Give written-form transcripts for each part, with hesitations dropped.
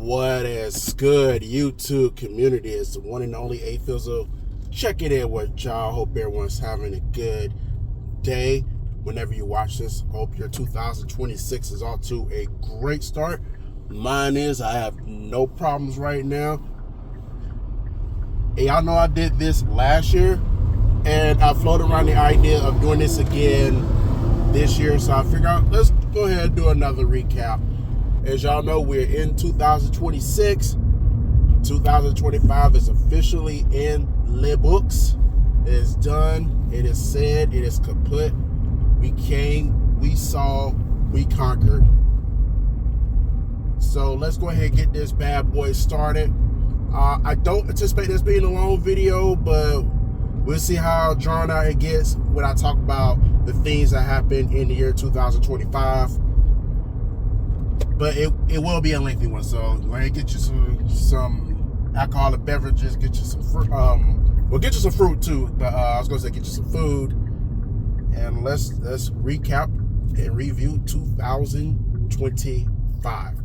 What is good, YouTube community? It's the one and only A-Fizzle. Check it in with y'all. Hope everyone's having a good day. Whenever you watch this, hope your 2026 is off to a great start. Mine is. I have no problems right now. And y'all know I did this last year, and I floated around the idea of doing this again this year. So I figured out, let's go ahead and do another recap. As y'all know, we're in 2026. 2025 is officially in the books. It is done. It is said. It is kaput. We came, we saw, we conquered. So let's go ahead and get this bad boy started. I don't anticipate this being a long video, but we'll see how drawn out it gets when I talk about the things that happened in the year 2025. But it will be a lengthy one, so go ahead and get you some alcoholic beverages, get you some fruit. Well, get you some fruit too. But I was gonna say get you some food, and let's recap and review 2025.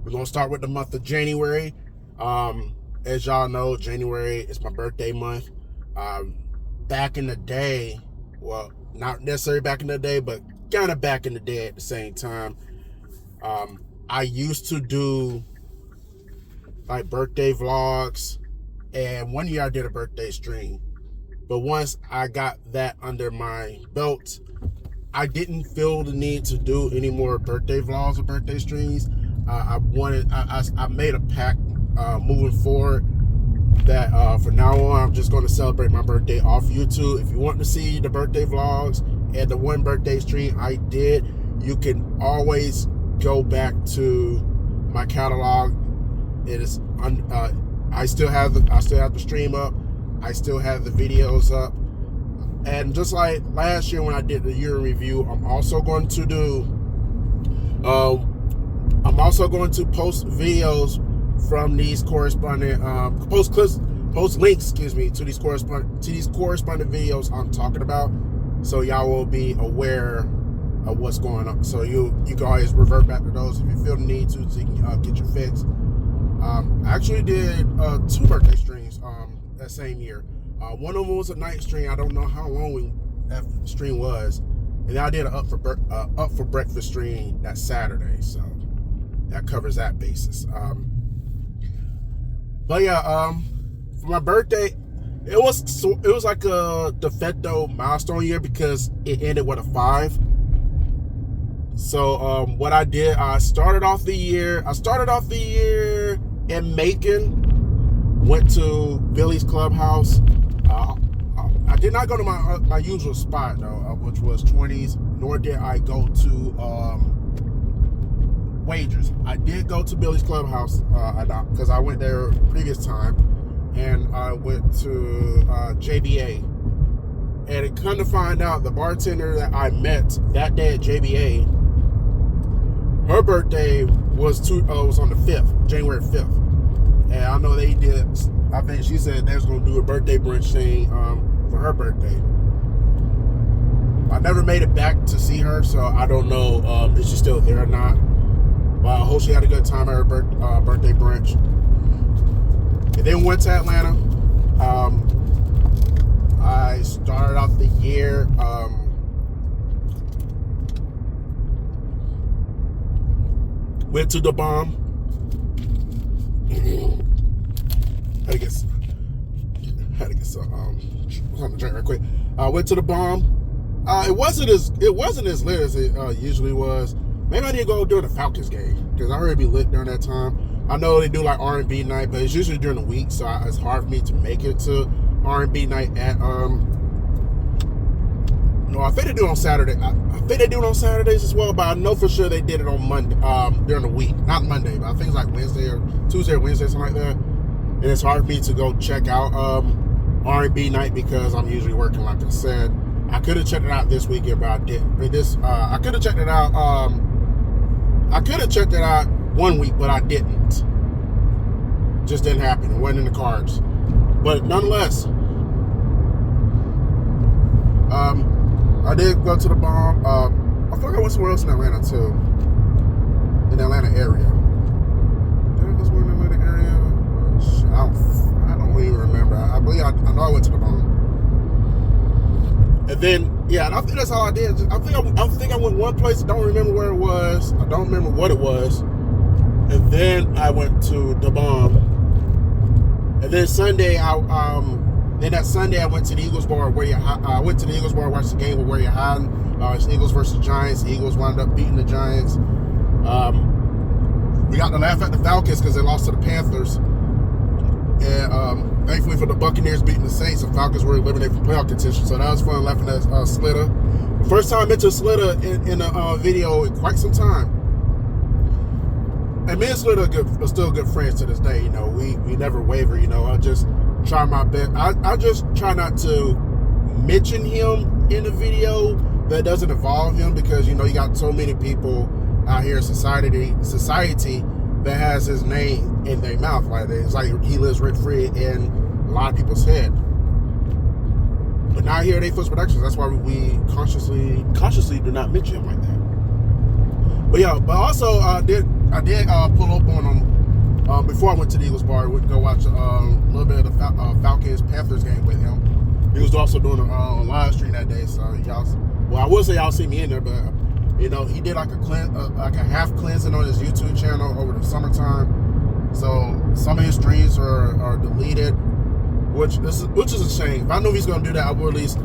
We're gonna start with the month of January. As y'all know, January is my birthday month. Back in the day, well, not necessarily back in the day, but kind of back in the day at the same time. I used to do like birthday vlogs, and one year I did a birthday stream. But once I got that under my belt, I didn't feel the need to do any more birthday vlogs or birthday streams. I made a pact moving forward that from now on I'm just going to celebrate my birthday off YouTube. If you want to see the birthday vlogs and the one birthday stream I did, you can always go back to my catalog. It is I still have the stream up. I still have the videos up. And just like last year when I did the year review, I'm also going to post videos from these correspondent post links, to these correspondent videos I'm talking about, so y'all will be aware of what's going on. So you can always revert back to those if you feel the need to, so you can get your fix. I actually did 2 birthday streams that same year. One of them was a night stream. I don't know how long that stream was, and then I did an up for breakfast stream that Saturday. So that covers that basis. But yeah, for my birthday, it was like a de facto milestone year because it ended with a 5. So what I did, I started off the year in Macon. Went to Billy's Clubhouse. I did not go to my usual spot though, which was 20s. Nor did I go to Wagers. I did go to Billy's Clubhouse because I went there previous time, and I went to JBA. And it come to find out, the bartender that I met that day at JBA, her birthday was on the 5th, January 5th. And I know they did, I think she said they was going to do a birthday brunch thing for her birthday. I never made it back to see her, so I don't know if she's still there or not. But I hope she had a good time at her birthday brunch. And then went to Atlanta. I started off the year went to the bomb. Had to get some something to drink right quick. Went to the bomb. It wasn't as lit as it usually was. Maybe I didn't go during the Falcons game because I heard it'd be lit during that time. I know they do like R&B night, but it's usually during the week, so it's hard for me to make it to R&B night at no, I think they do it on Saturday. I think they do it on Saturdays as well, but I know for sure they did it on Monday, during the week. Not Monday, but I think it's like Wednesday or Tuesday or Wednesday, something like that. And it's hard for me to go check out R&B night because I'm usually working, like I said. I could have checked it out this weekend, but I didn't. I could have checked it out. I could have checked it out one week, but I didn't. Just didn't happen. It wasn't in the cards. But nonetheless, I did go to the bomb. I forgot I went somewhere else in Atlanta too. In the Atlanta area. I don't even remember. I believe I know I went to the Bomb. And then, yeah, and I think that's all I did. I think I went one place. I don't remember where it was. I don't remember what it was. And then I went to the Bomb. And then Sunday, that Sunday I went to the Eagles bar where I went to the Eagles bar, watched the game with Where You're Hiding. It's Eagles versus Giants. The Eagles wound up beating the Giants. We got to laugh at the Falcons because they lost to the Panthers. And thankfully for the Buccaneers beating the Saints, the Falcons were eliminated from playoff contention. So that was fun laughing at Slitter. The first time I mentioned Slitter in a video in quite some time. And me and Slitter are still good friends to this day. You know, we never waver. You know, I just try my best. I just try not to mention him in the video that doesn't involve him, because you know you got so many people out here in society that has his name in their mouth. Like it's like he lives rent free in a lot of people's head. But not here at A-Fizzle Productions. That's why we consciously do not mention him like that. But yeah, but also I did pull up on him before I went to the Eagles bar. We go watch a little bit of the Falcons Panthers game with him. He was also doing a live stream that day, so y'all. Well, I will say y'all see me in there, but you know he did like a half cleansing on his YouTube channel over the summertime. So some of his streams are deleted, which is a shame. If I knew he's gonna do that, I would at least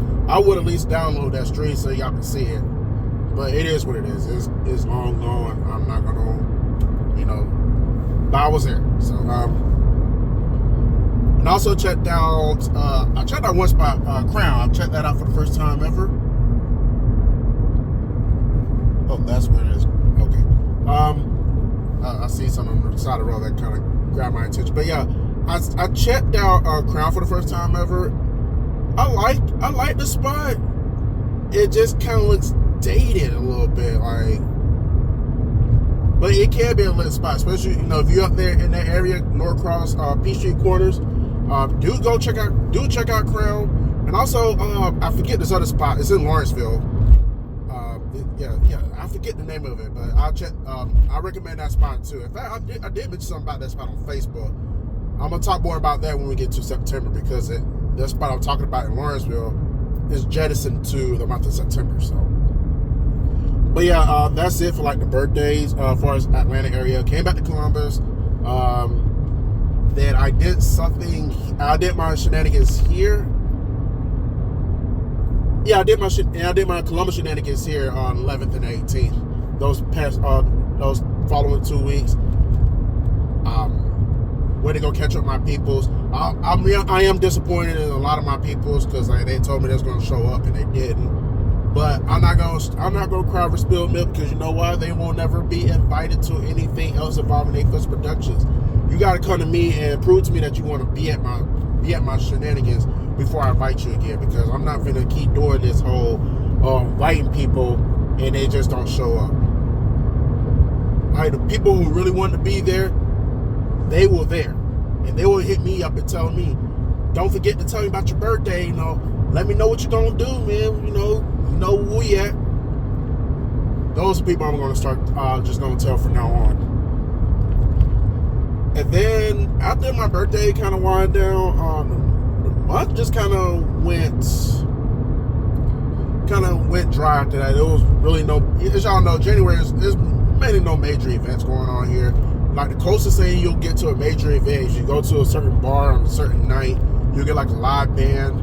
download that stream so y'all can see it. But it is what it is. It's long gone. I'm not gonna, you know. But I was there. So and also checked out. I checked out one spot, Crown. I checked that out for the first time ever. Oh, that's where it is. Okay. I see something on the side of the road that kind of grabbed my attention. But yeah, I checked out Crown for the first time ever. I like the spot. It just kind of looks dated a little bit, like, but it can be a lit spot, especially you know if you're up there in that area, Norcross, Peachtree Corners. Do check out Crown, and also I forget this other spot. It's in Lawrenceville. Yeah, I forget the name of it, but I'll check. I recommend that spot too. In fact, I did mention something about that spot on Facebook. I'm gonna talk more about that when we get to September, because the spot I'm talking about in Lawrenceville is jettisoned to the month of September. So, but yeah, that's it for like the birthdays as far as Atlanta area. Came back to Columbus. Then I did something. I did my shenanigans here. Yeah, I did my Columbus shenanigans here on 11th and 18th. Those following 2 weeks. Way to go catch up my peoples. I am disappointed in a lot of my peoples because they told me they was going to show up and they didn't. But I'm not gonna cry over spilled milk, because you know why? They will never be invited to anything else involving A-Fizzle Productions. You got to come to me and prove to me that you want to be at my shenanigans before I invite you again, because I'm not gonna keep doing this whole inviting people and they just don't show up. Like, the people who really want to be there, they were there, and they will hit me up and tell me, don't forget to tell me about your birthday, you know, let me know what you're gonna do, man, you know where we at. Those are people I'm gonna start just gonna tell from now on. And then after my birthday kind of wind down, the month just kind of went dry after that. It was really as y'all know, January there's mainly no major events going on here. Like, the closest thing you'll get to a major event is you go to a certain bar on a certain night, you'll get like a live band.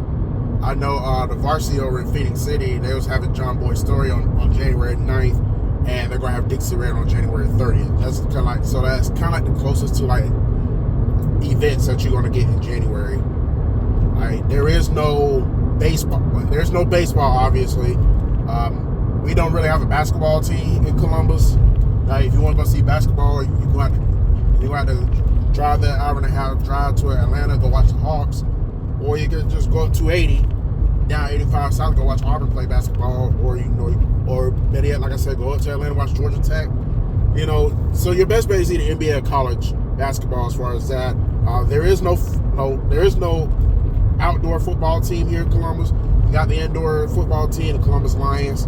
I know the Varsity over in Phoenix City, they was having John Boy's Story on January 9th, and they're gonna have Dixie Red on January 30th. That's kind of like the closest to like events that you're gonna get in January. Like, there is no baseball. There's no baseball, obviously. We don't really have a basketball team in Columbus. Like, if you want to go see basketball, you have to drive that hour-and-a-half drive to Atlanta, go watch the Hawks, or you can just go up 280 down 85 South, go watch Auburn play basketball, or better yet, like I said, go up to Atlanta, watch Georgia Tech. You know, so your best bet is either NBA or college basketball. As far as that, there is no outdoor football team here in Columbus. You got the indoor football team, the Columbus Lions,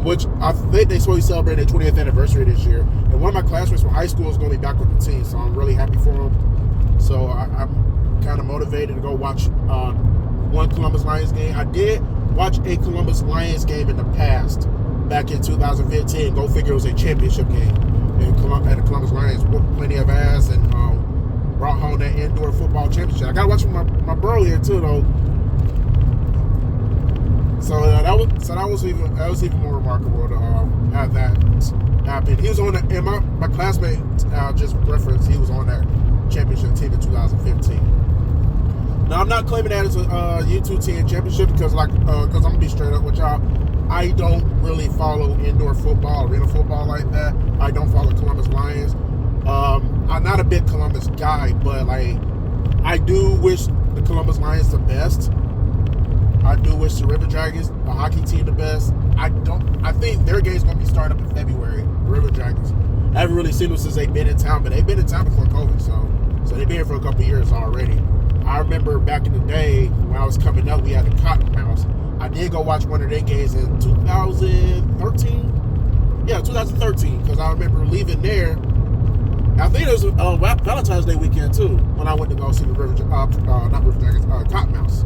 which I think they're supposed to celebrate their 20th anniversary this year. And one of my classmates from high school is going to be back with the team, so I'm really happy for them. So I'm kind of motivated to go watch one Columbus Lions game. I did watch a Columbus Lions game in the past, back in 2015. Go figure, it was a championship game. And the Columbus Lions whooped plenty of ass and brought home that indoor football championship. I got to watch my bro here too, though. So that was even more remarkable to have that happen. He was on the, and my classmate just referenced, he was on that championship team in 2015. Now I'm not claiming that as a U2 team championship because I'm gonna be straight up with y'all. I don't really follow indoor football, arena football like that. I don't follow Columbus Lions. I'm not a big Columbus guy, but like I do wish the Columbus Lions the best. I do wish the River Dragons, the hockey team, the best. I think their game's gonna be starting up in February. The River Dragons. I haven't really seen them since they've been in town, but they've been in town before COVID, so they've been here for a couple of years already. I remember back in the day when I was coming up, we had the Cottonmouths. I did go watch one of their games in 2013. Yeah, 2013, because I remember leaving there. I think it was Valentine's Day weekend too when I went to go see the Cottonmouths.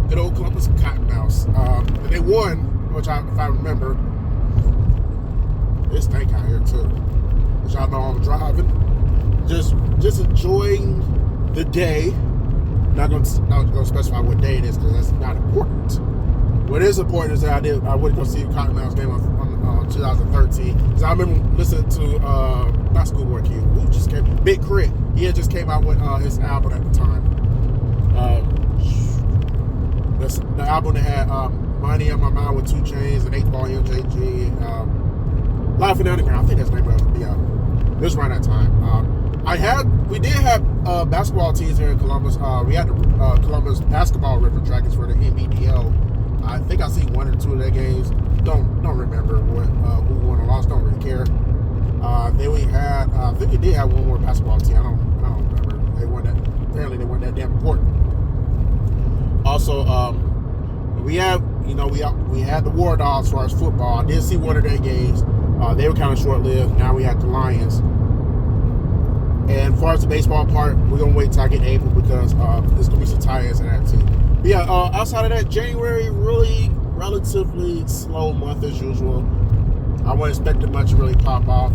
Good old Columbus Cottonmouths. And they won, which if I remember. It's stank out here too. Which y'all know I'm driving. Just enjoying the day. Not gonna specify what day it is because that's not important. What is important is that I went to go see Cottonmouths game on 2013. Because I remember listening to not Schoolboy Q, who just came, Big Crit. He had just came out with his album at the time. The album that had Money on My Mind with 2 Chainz and 8-Ball MJG, Live from the Underground. I think that's the name of it. Yeah, it was around that time. We did have basketball teams here in Columbus. We had the Columbus Basketball River Dragons for the NBDL. I think I seen 1 or 2 of their games. Don't remember who won or lost. Don't really care. Then we had I think we did have one more basketball team. I don't remember. Apparently they weren't that damn important. Also, we had the War Dogs as far as football. I did see one of their games. They were kind of short-lived. Now we had the Lions. And as far as the baseball part, we're going to wait until I get to April because there's going to be some tie-ins in that too. But yeah, outside of that, January, really relatively slow month as usual. I wasn't expecting much to really pop off.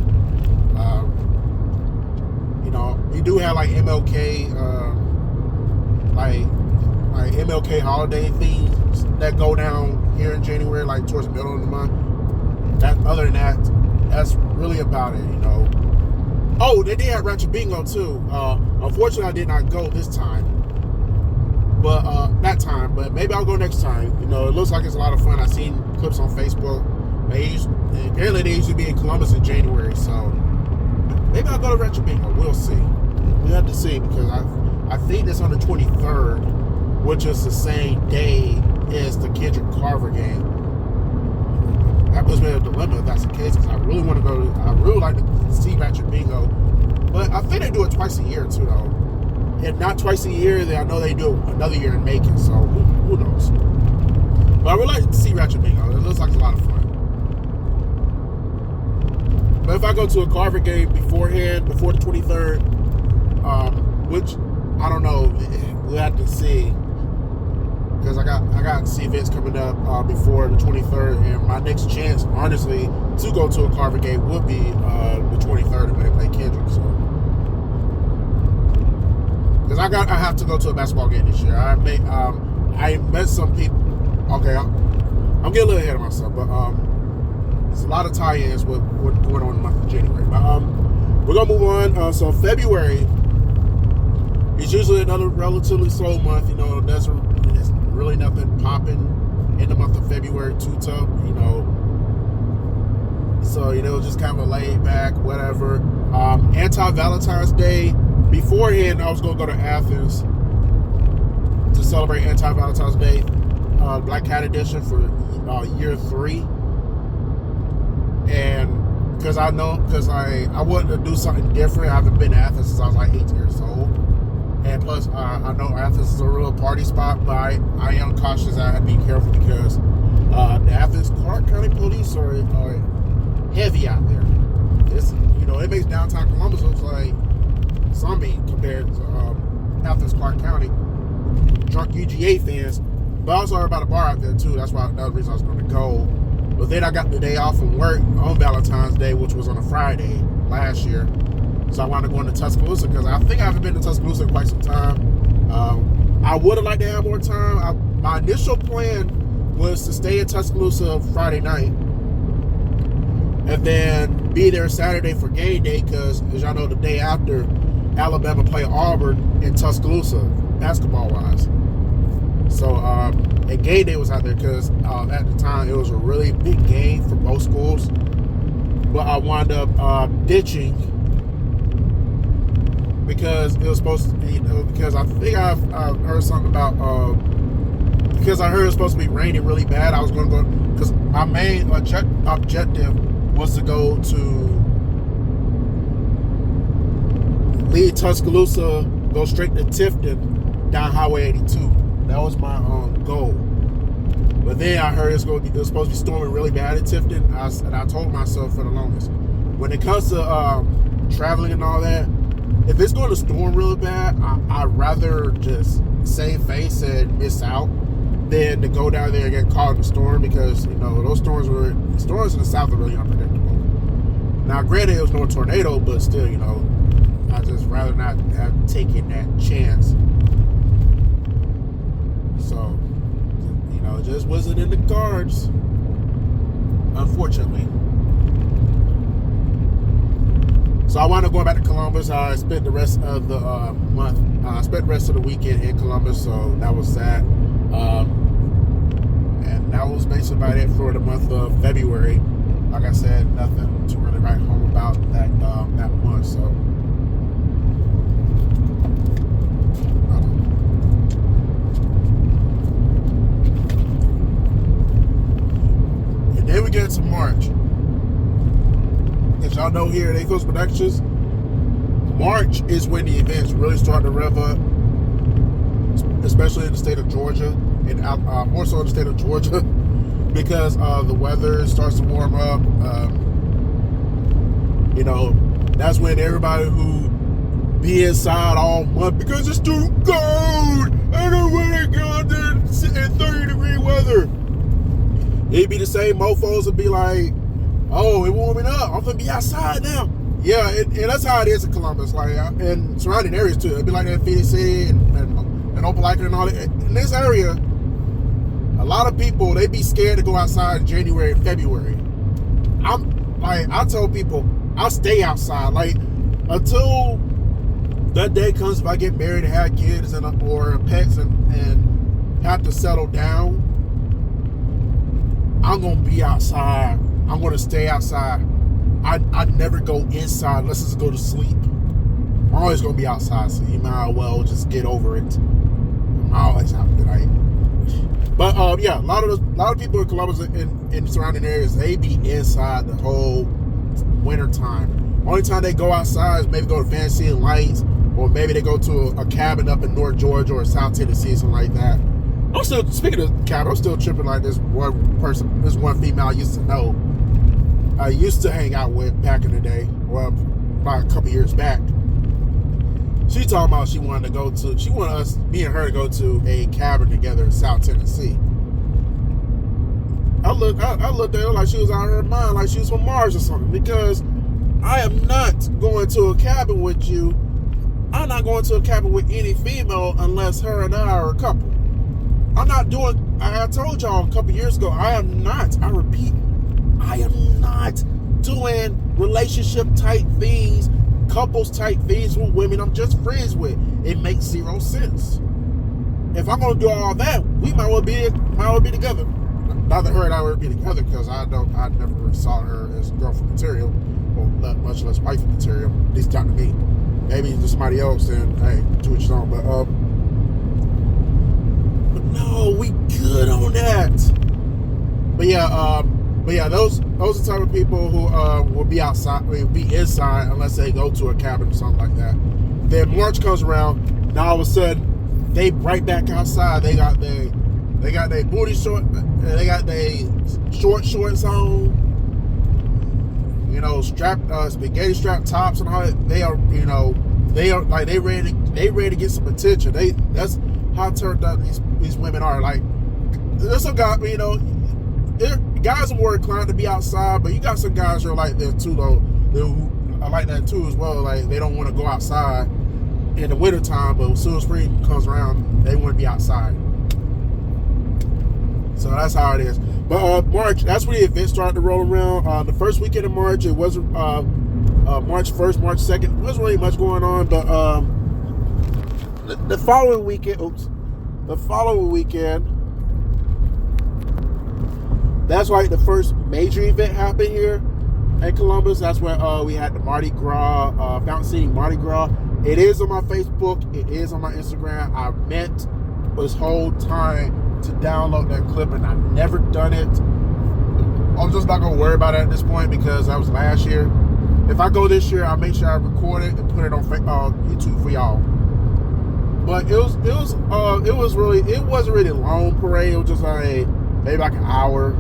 We do have like MLK, like MLK holiday themes that go down here in January, like towards the middle of the month. Other than that, that's really about it, Oh, they did have Ratchet Bingo too. Unfortunately, I did not go this time, but maybe I'll go next time. It looks like it's a lot of fun. I've seen clips on Facebook. Apparently they usually be in Columbus in January, so maybe I'll go to Ratchet Bingo. We'll see. We have to see because I think it's on the 23rd, which is the same day as the Kendrick Carver game. That puts me in a dilemma if that's the case, because I really want to go. I really like to see Ratchet Bingo, but I think they do it twice a year too, though. If not twice a year, then I know they do another year in Macon. So who knows? But I would like to see Ratchet Bingo. It looks like it's a lot of fun. But if I go to a Carver game beforehand, before the 23rd, which I don't know, we'll have to see. Because I got to see events coming up before the 23rd, and my next chance, honestly, to go to a Carver game would be the 23rd when they play Kendrick. So, because I have to go to a basketball game this year. I met some people. Okay, I'm getting a little ahead of myself, but there's a lot of tie-ins with what's going on in the month of January. But we're gonna move on. So February is usually another relatively slow month. There's really nothing popping in the month of February too tough, So, just kind of a laid back, whatever. Anti-Valentine's Day. Beforehand, I was going to go to Athens to celebrate Anti-Valentine's Day, Black Hat Edition for year 3. And because I wanted to do something different. I haven't been to Athens since I was like 8 years old. And plus, I know Athens is a real party spot, but I am cautious. I have to be careful because the Athens Clark County police are heavy out there. it's, you know, it makes downtown Columbus look like zombie compared to Athens, Clark County. Drunk UGA fans. But I also heard about a bar out there too. That's why, that was the reason I was going to go. But then I got the day off from work on Valentine's Day, which was on a Friday last year. So I wound up going to Tuscaloosa because I think I haven't been to Tuscaloosa in quite some time. I would have liked to have more time. My initial plan was to stay in Tuscaloosa Friday night and then be there Saturday for game day because, as y'all know, the day after, Alabama play Auburn in Tuscaloosa, basketball-wise. So, and game day was out there because at the time it was a really big game for both schools. But I wound up ditching because it was supposed to, you know, because I think I've heard something about, because I heard it was supposed to be raining really bad. I was going to go, because my main objective was to go to leave Tuscaloosa, go straight to Tifton, down Highway 82. That was my goal. But then I heard it was supposed to be storming really bad in Tifton, and I told myself for the longest, when it comes to traveling and all that, if it's going to storm really bad, I'd rather just save face and miss out than to go down there and get caught in a storm, because, you know, those storms in the south are really unpredictable. Now, granted, it was no tornado, but still, you know, I'd just rather not have taken that chance. So, you know, it just wasn't in the cards, unfortunately. So I wound up going back to Columbus. I spent the rest of the month, I spent the rest of the weekend in Columbus, so that was that. And that was basically about it for the month of February. Like I said, nothing to really write home about that month. So, and then we get to March. As y'all know here at A-Fizzle Productions, March is when the events really start to rev up, especially in the state of Georgia, and more so in the state of Georgia, because the weather starts to warm up. You know, that's when everybody who be inside all month because it's too cold, I don't want to go out there and sit in 30-degree weather. It'd be the same mofos would be like, oh, it warming up, I'm gonna be outside now. Yeah, and that's how it is in Columbus, like, and surrounding areas too. It'd be like that in Phoenix City and Opelika and all that. In this area, a lot of people, they be scared to go outside in January and February. I tell people, I'll stay outside, like, until that day comes, if I get married and have kids or pets and have to settle down, I'm gonna be outside. I'm gonna stay outside. I never go inside unless it's go to sleep. I'm always gonna be outside, so you might as well just get over it. I'm always out tonight. But yeah, a lot of people in Columbus and surrounding areas, they be inside the whole winter time. Only time they go outside is maybe go to Fantasy and Lights, or maybe they go to a cabin up in North Georgia or South Tennessee, something like that. I'm still, speaking of cabin, I'm still tripping like this one female I used to know. I used to hang out with back in the day, well, about a couple years back. She talking about she wanted me and her to go to a cabin together in South Tennessee. I looked at her like she was out of her mind, like she was from Mars or something, because I am not going to a cabin with you. I'm not going to a cabin with any female unless her and I are a couple. I'm not doing, I told y'all a couple years ago, I am not doing relationship type things, couples type things with women I'm just friends with. It makes zero sense. If I'm gonna do all that, we might well be together. Not that her and I would be together, because I never really saw her as girlfriend material, or much less wife material. At least not to me. Maybe to somebody else, and hey, do what you want. But no, we good on that. But yeah, those are the type of people who will be outside, will be inside unless they go to a cabin or something like that. Then March comes around, now all of a sudden they right back outside. They got their booty short, they got their shorts on. You know, those spaghetti strap tops and all that, they are, you know, they ready to get some attention. That's how turned up these women are. Like, there's some guys, you know, guys are more inclined to be outside, but you got some guys who are like that too, though. Who are like that too as well. Like, they don't want to go outside in the wintertime, but as soon as spring comes around, they want to be outside. So that's how it is. But March, that's when the event started to roll around. The first weekend of March, it was March 1st, March 2nd. Wasn't really much going on, but the following weekend, that's like the first major event happened here in Columbus. That's where we had the Mardi Gras, Fountain City Mardi Gras. It is on my Facebook. It is on my Instagram. I meant this whole time to download that clip, and I've never done it. I'm just not gonna worry about it at this point because that was last year. If I go this year, I'll make sure I record it and put it on YouTube for y'all. But it wasn't really a long parade. It was just like maybe like an hour.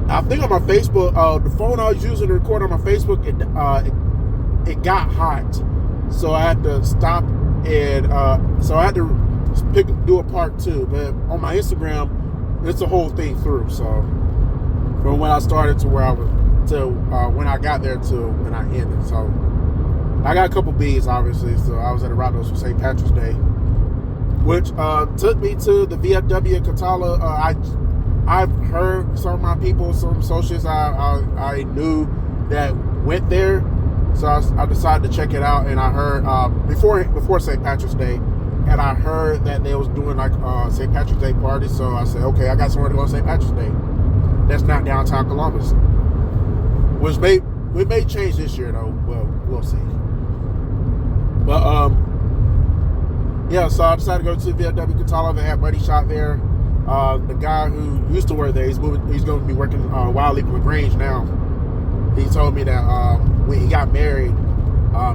I think on my Facebook, the phone I was using to record on my Facebook, it got hot, so I had to stop and so I had to do a part 2. But on my Instagram, it's the whole thing through. So from when I started to where I was to when I got there to when I ended. So I got a couple B's, obviously. So I was at the Rados for St. Patrick's Day, which took me to the VFW in Catala. I've heard some of my people, some associates I knew that went there, so I decided to check it out. And I heard before St. Patrick's Day, and I heard that they was doing like St. Patrick's Day party. So I said, okay, I got somewhere to go on St. Patrick's Day. That's not downtown Columbus, which may change this year though. Well, we'll see. But yeah, so I decided to go to VFW Catala. They had Buddy Shot there. The guy who used to work there, he's going to be working Wild Leap LaGrange now. He told me that when he got married,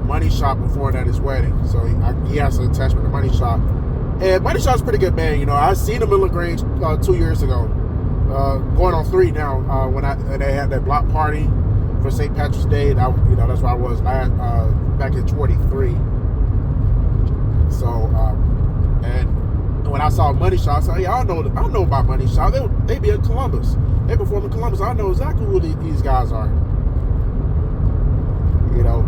Money Shot performed at his wedding. So he has an attachment to Money Shot. And Money Shot's a pretty good band. You know, I seen him in LaGrange 2 years ago. Going on 3 now, when they had that block party for St. Patrick's Day. That's where I was back in 23. So, and when I saw Money Shot, I said, "Yeah, I know about Money Shot. They be in Columbus. They perform in Columbus. I know exactly who these guys are." You know,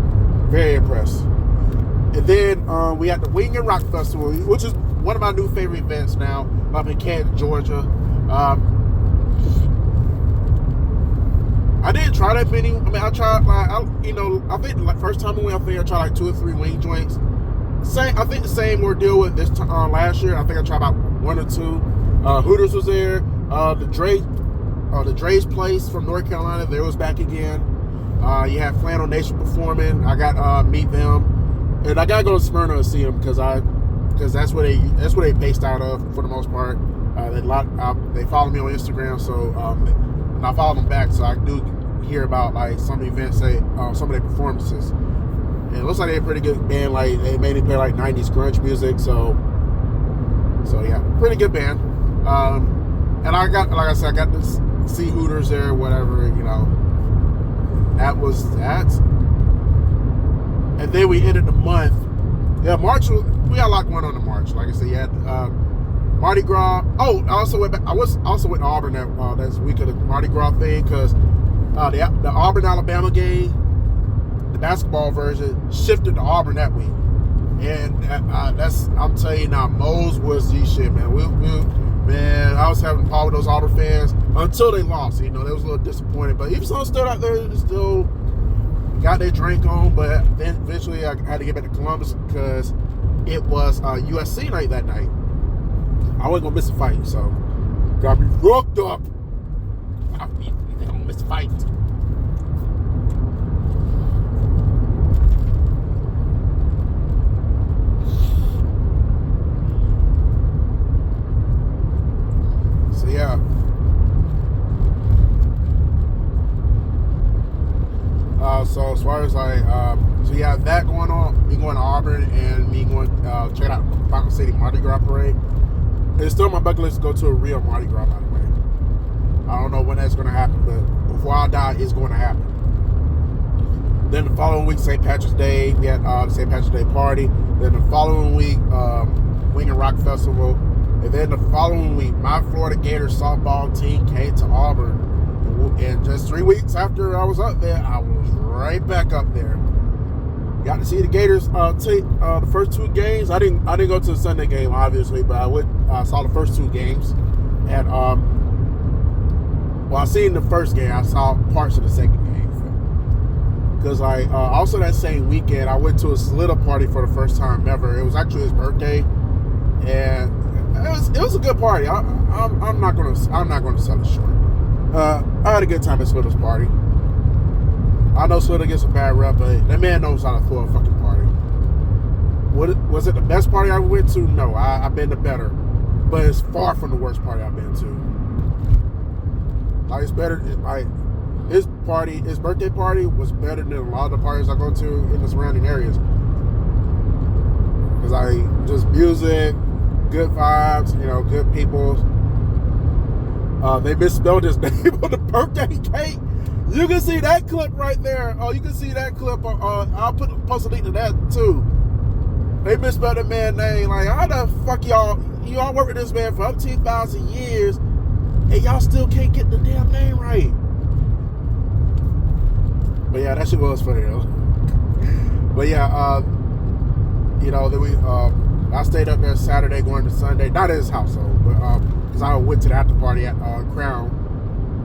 very impressed. And then we had the Wing and Rock Festival, which is one of my new favorite events now, up in Canton, Georgia. I didn't try that many. I mean, I tried I think like first time I went up there, I tried like 2 or 3 wing joints. I think the same ordeal with this last year. I think I tried about 1 or 2. Hooters was there. The Dre's Place from North Carolina, they was back again. You had Flannel Nation performing. I got meet them, and I gotta go to Smyrna and see them because that's where they based out of for the most part. They follow me on Instagram, so and I follow them back, so I do hear about like some events, some of their performances. And it looks like they're a pretty good band. Like they mainly play like 90s grunge music, so yeah, pretty good band. And I got to see Hooters there, whatever, you know. That was that. And then we ended the month. Yeah, March. We had a lot going on in March. Like I said, you had Mardi Gras. Oh, I also went back. I was also with Auburn that's week of the Mardi Gras thing because the Auburn Alabama game, the basketball version, shifted to Auburn that week. And I'm telling you now, Moe's was the shit, man. Man, I was having a problem with those Auburn fans until they lost. You know, they was a little disappointed. But even so, still out there, still got their drink on. But then eventually I had to get back to Columbus because it was USC night that night. I wasn't going to miss a fight, so got me rooked up. I'm going to miss a fight. So yeah. So as far as like, so you have that going on, me going to Auburn and me going check out Fountain City Mardi Gras parade. It's still on my bucket list to go to a real Mardi Gras, by the way. I don't know when that's going to happen, but before I die, it's going to happen. Then the following week, St. Patrick's Day, we had the St. Patrick's Day party. Then the following week, Wing and Rock Festival. And then the following week, my Florida Gators softball team came to Auburn. And just 3 weeks after I was up there, I was right back up there. Got to see the Gators take the first 2 games. I didn't go to the Sunday game, obviously, but I saw the first 2 games. And I seen the first game. I saw parts of the second game. Because also that same weekend, I went to a Slitter party for the first time ever. It was actually his birthday, and it was a good party. I'm not gonna sell it short. I had a good time at Slitter's party. I know Slitter gets a bad rep, but that man knows how to throw a fucking party. Was it the best party I went to? No, I've been to better, but it's far from the worst party I've been to. Like, it's better. His birthday party was better than a lot of the parties I go to in the surrounding areas. Because just music, good vibes, good people. They misspelled his name on the birthday cake. You can see that clip right there. Oh, you can see that clip. I'll post a link to that too. They misspelled the man's name. Like, how the fuck y'all work with this man for up to 2,000 years and y'all still can't get the damn name right? But yeah, that shit was funny though. But yeah, then I stayed up there Saturday going to Sunday. Not at his household, but because I went to the after party at Crown,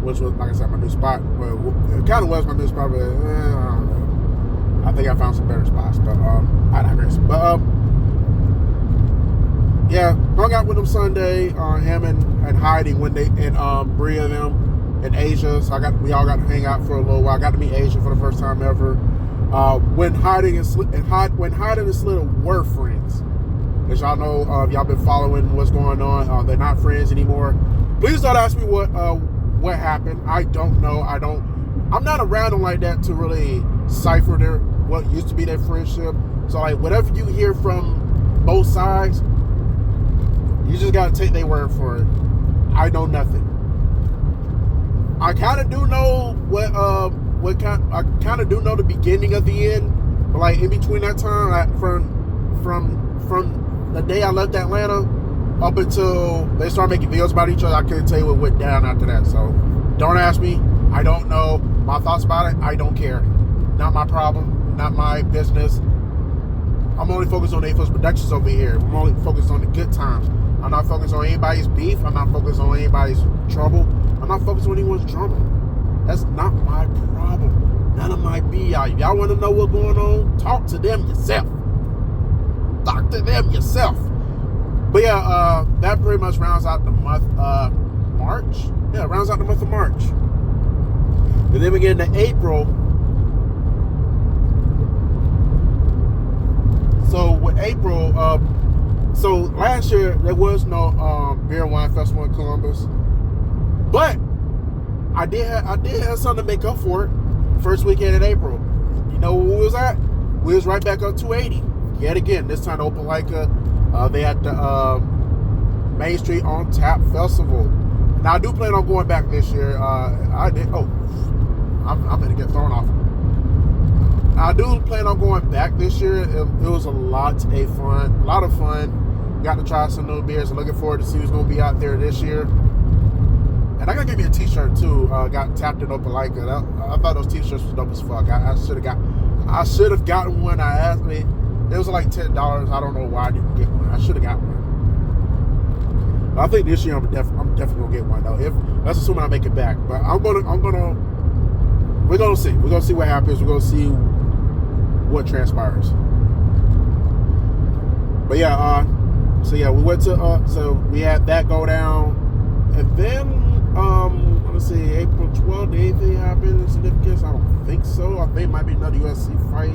which was, like I said, my new spot. But it kind of was my new spot, but I don't know. I think I found some better spots, but I digress. But yeah, hung out with them Sunday. Him and Heidi when they and Bria and them. And Asia, so we all got to hang out for a little while. I got to meet Asia for the first time ever. When Heidi and Slitter were friends, as y'all know, if y'all been following what's going on, they're not friends anymore. Please don't ask me what happened. I don't know. I'm not around them like that to really cipher what used to be their friendship. So like, whatever you hear from both sides, you just gotta take their word for it. I know nothing. I kind of do know I kind of do know the beginning of the end, but like in between that time, from the day I left Atlanta up until they started making videos about each other, I couldn't tell you what went down after that. So don't ask me. I don't know. My thoughts about it, I don't care. Not my problem. Not my business. I'm only focused on A-Fizzle Productions over here. I'm only focused on the good times. I'm not focused on anybody's beef. I'm not focused on anybody's trouble. I'm not focused on anyone's drama. That's not my problem. None of my BI. If y'all want to know what's going on, talk to them yourself. Talk to them yourself. But yeah, that pretty much rounds out the month of March. Yeah, rounds out the month of March. And then we get into April. So with April, so last year there was no beer and wine festival in Columbus. But I did have something to make up for it. First weekend in April. You know where we was at? We was right back up 280. Yet again, this time Opelika. They had the Main Street on Tap Festival. Now I do plan on going back this year. I'm gonna get thrown off. I do plan on going back this year. It was a lot of fun. Got to try some new beers. I'm looking forward to see who's gonna be out there this year. And I gotta give me a t-shirt too. Got tapped in Opelika. I thought those t-shirts was dope as fuck. I should have gotten one. I asked me. It was like $10. I don't know why I didn't get one. I should have got one. But I think this year I'm definitely gonna get one though. That's assuming I make it back. But we're gonna see. We're gonna see what happens. We're gonna see what transpires. But yeah, so yeah, we went to so we had that go down, and then let's see, April 12th, anything happened in significance? I don't think so. I think it might be another UFC fight.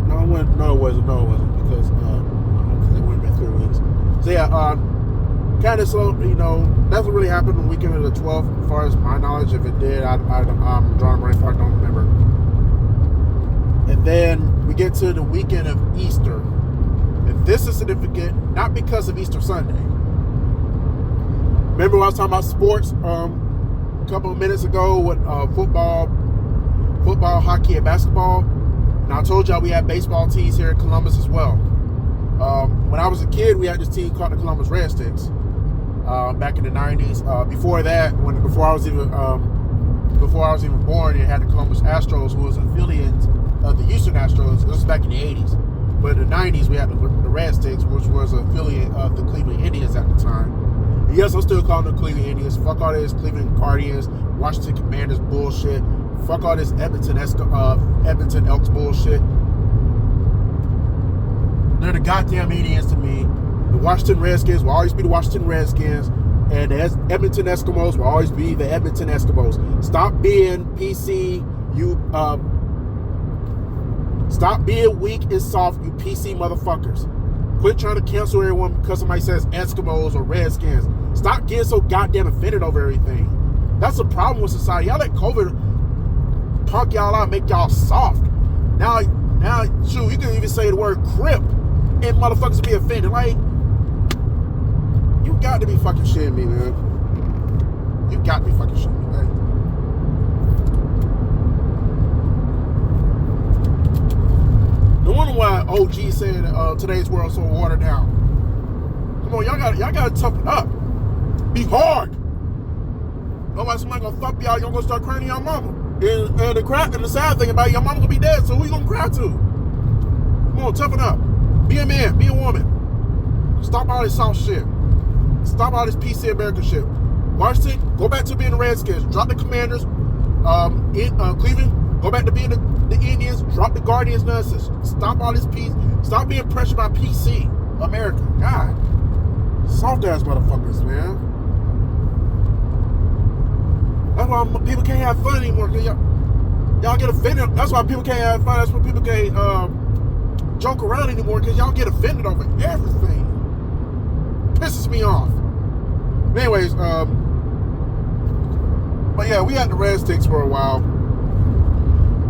No, it wasn't because it wouldn't been 3 weeks. So yeah, kind of slow. Nothing really happened the weekend of the 12th, as far as my knowledge. If it did, I'm drawing a brain fart. I don't remember. And then we get to the weekend of Easter, and this is significant not because of Easter Sunday. Remember when I was talking about sports a couple of minutes ago with football football, hockey, and basketball. And I told y'all we had baseball teams here in Columbus as well. When I was a kid, we had this team called the Columbus Red Sticks. Back in the 90s. Before that, before I was even born, it had the Columbus Astros, who was an affiliate of the Houston Astros. This was back in the 80s. But in the 90s, we had the Red Sticks, which was an affiliate of the Cleveland Indians at the time. And yes, I'm still calling them Cleveland Indians. Fuck all this Cleveland Guardians, Washington Commanders bullshit. Fuck all this Edmonton Elks bullshit. They're the goddamn Indians to me. The Washington Redskins will always be the Washington Redskins, and the Edmonton Eskimos will always be the Edmonton Eskimos. Stop being PC, stop being weak and soft, you PC motherfuckers. Quit trying to cancel everyone because somebody says Eskimos or Redskins. Stop getting so goddamn offended over everything. That's the problem with society. Y'all let COVID punk y'all out and make y'all soft. Now, shoot, you can even say the word crip and motherfuckers be offended. Like, you got to be fucking shitting me, man. You got to be fucking shitting me, man. No wonder why OG said today's world so watered down. Come on, y'all gotta toughen up. Be hard. Otherwise somebody gonna fuck y'all, y'all gonna start crying to your mama. And the sad thing about it, your mama gonna be dead, so who you gonna cry to? Come on, toughen up. Be a man, be a woman. Stop all this soft shit. Stop all this PC American shit. Washington, go back to being the Redskins. Drop the Commanders. Cleveland, go back to being the Indians. Drop the Guardians nonsense. Stop all this peace. Stop being pressured by PC America. God. Soft ass motherfuckers, man. That's why people can't have fun anymore. Y'all get offended. That's why people can't have fun. That's why people can't joke around anymore, because y'all get offended over everything. Pisses me off. But anyways, but yeah, we had the Red Sticks for a while,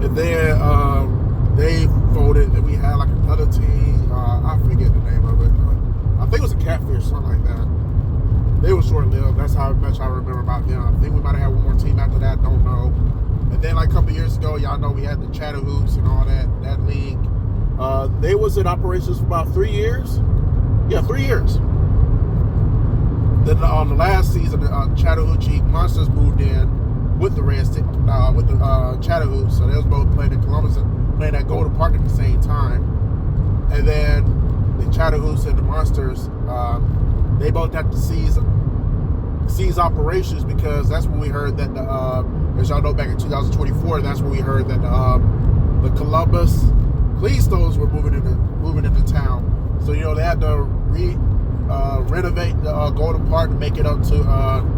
and then they folded, and we had like another team. I forget the name of it. I think it was a Catfish, something like that. They were short-lived. That's how much I remember about them. I think we might have had one more team after that. Don't know. And then like a couple years ago, y'all know we had the Chatterhoops and all that league. They was in operations for about 3 years. Yeah, 3 years. Then on the last season, the Chattahoochee Monsters moved in with the with the Chatterhoops. So they was both playing in Columbus and playing at Golden Park at the same time. And then the Chatterhoops and the Monsters, they both had to cease operations, because that's when we heard that as y'all know, back in 2024, that's when we heard that the Columbus Cleanstones were moving into town. So they had to renovate the Golden Park to make it up to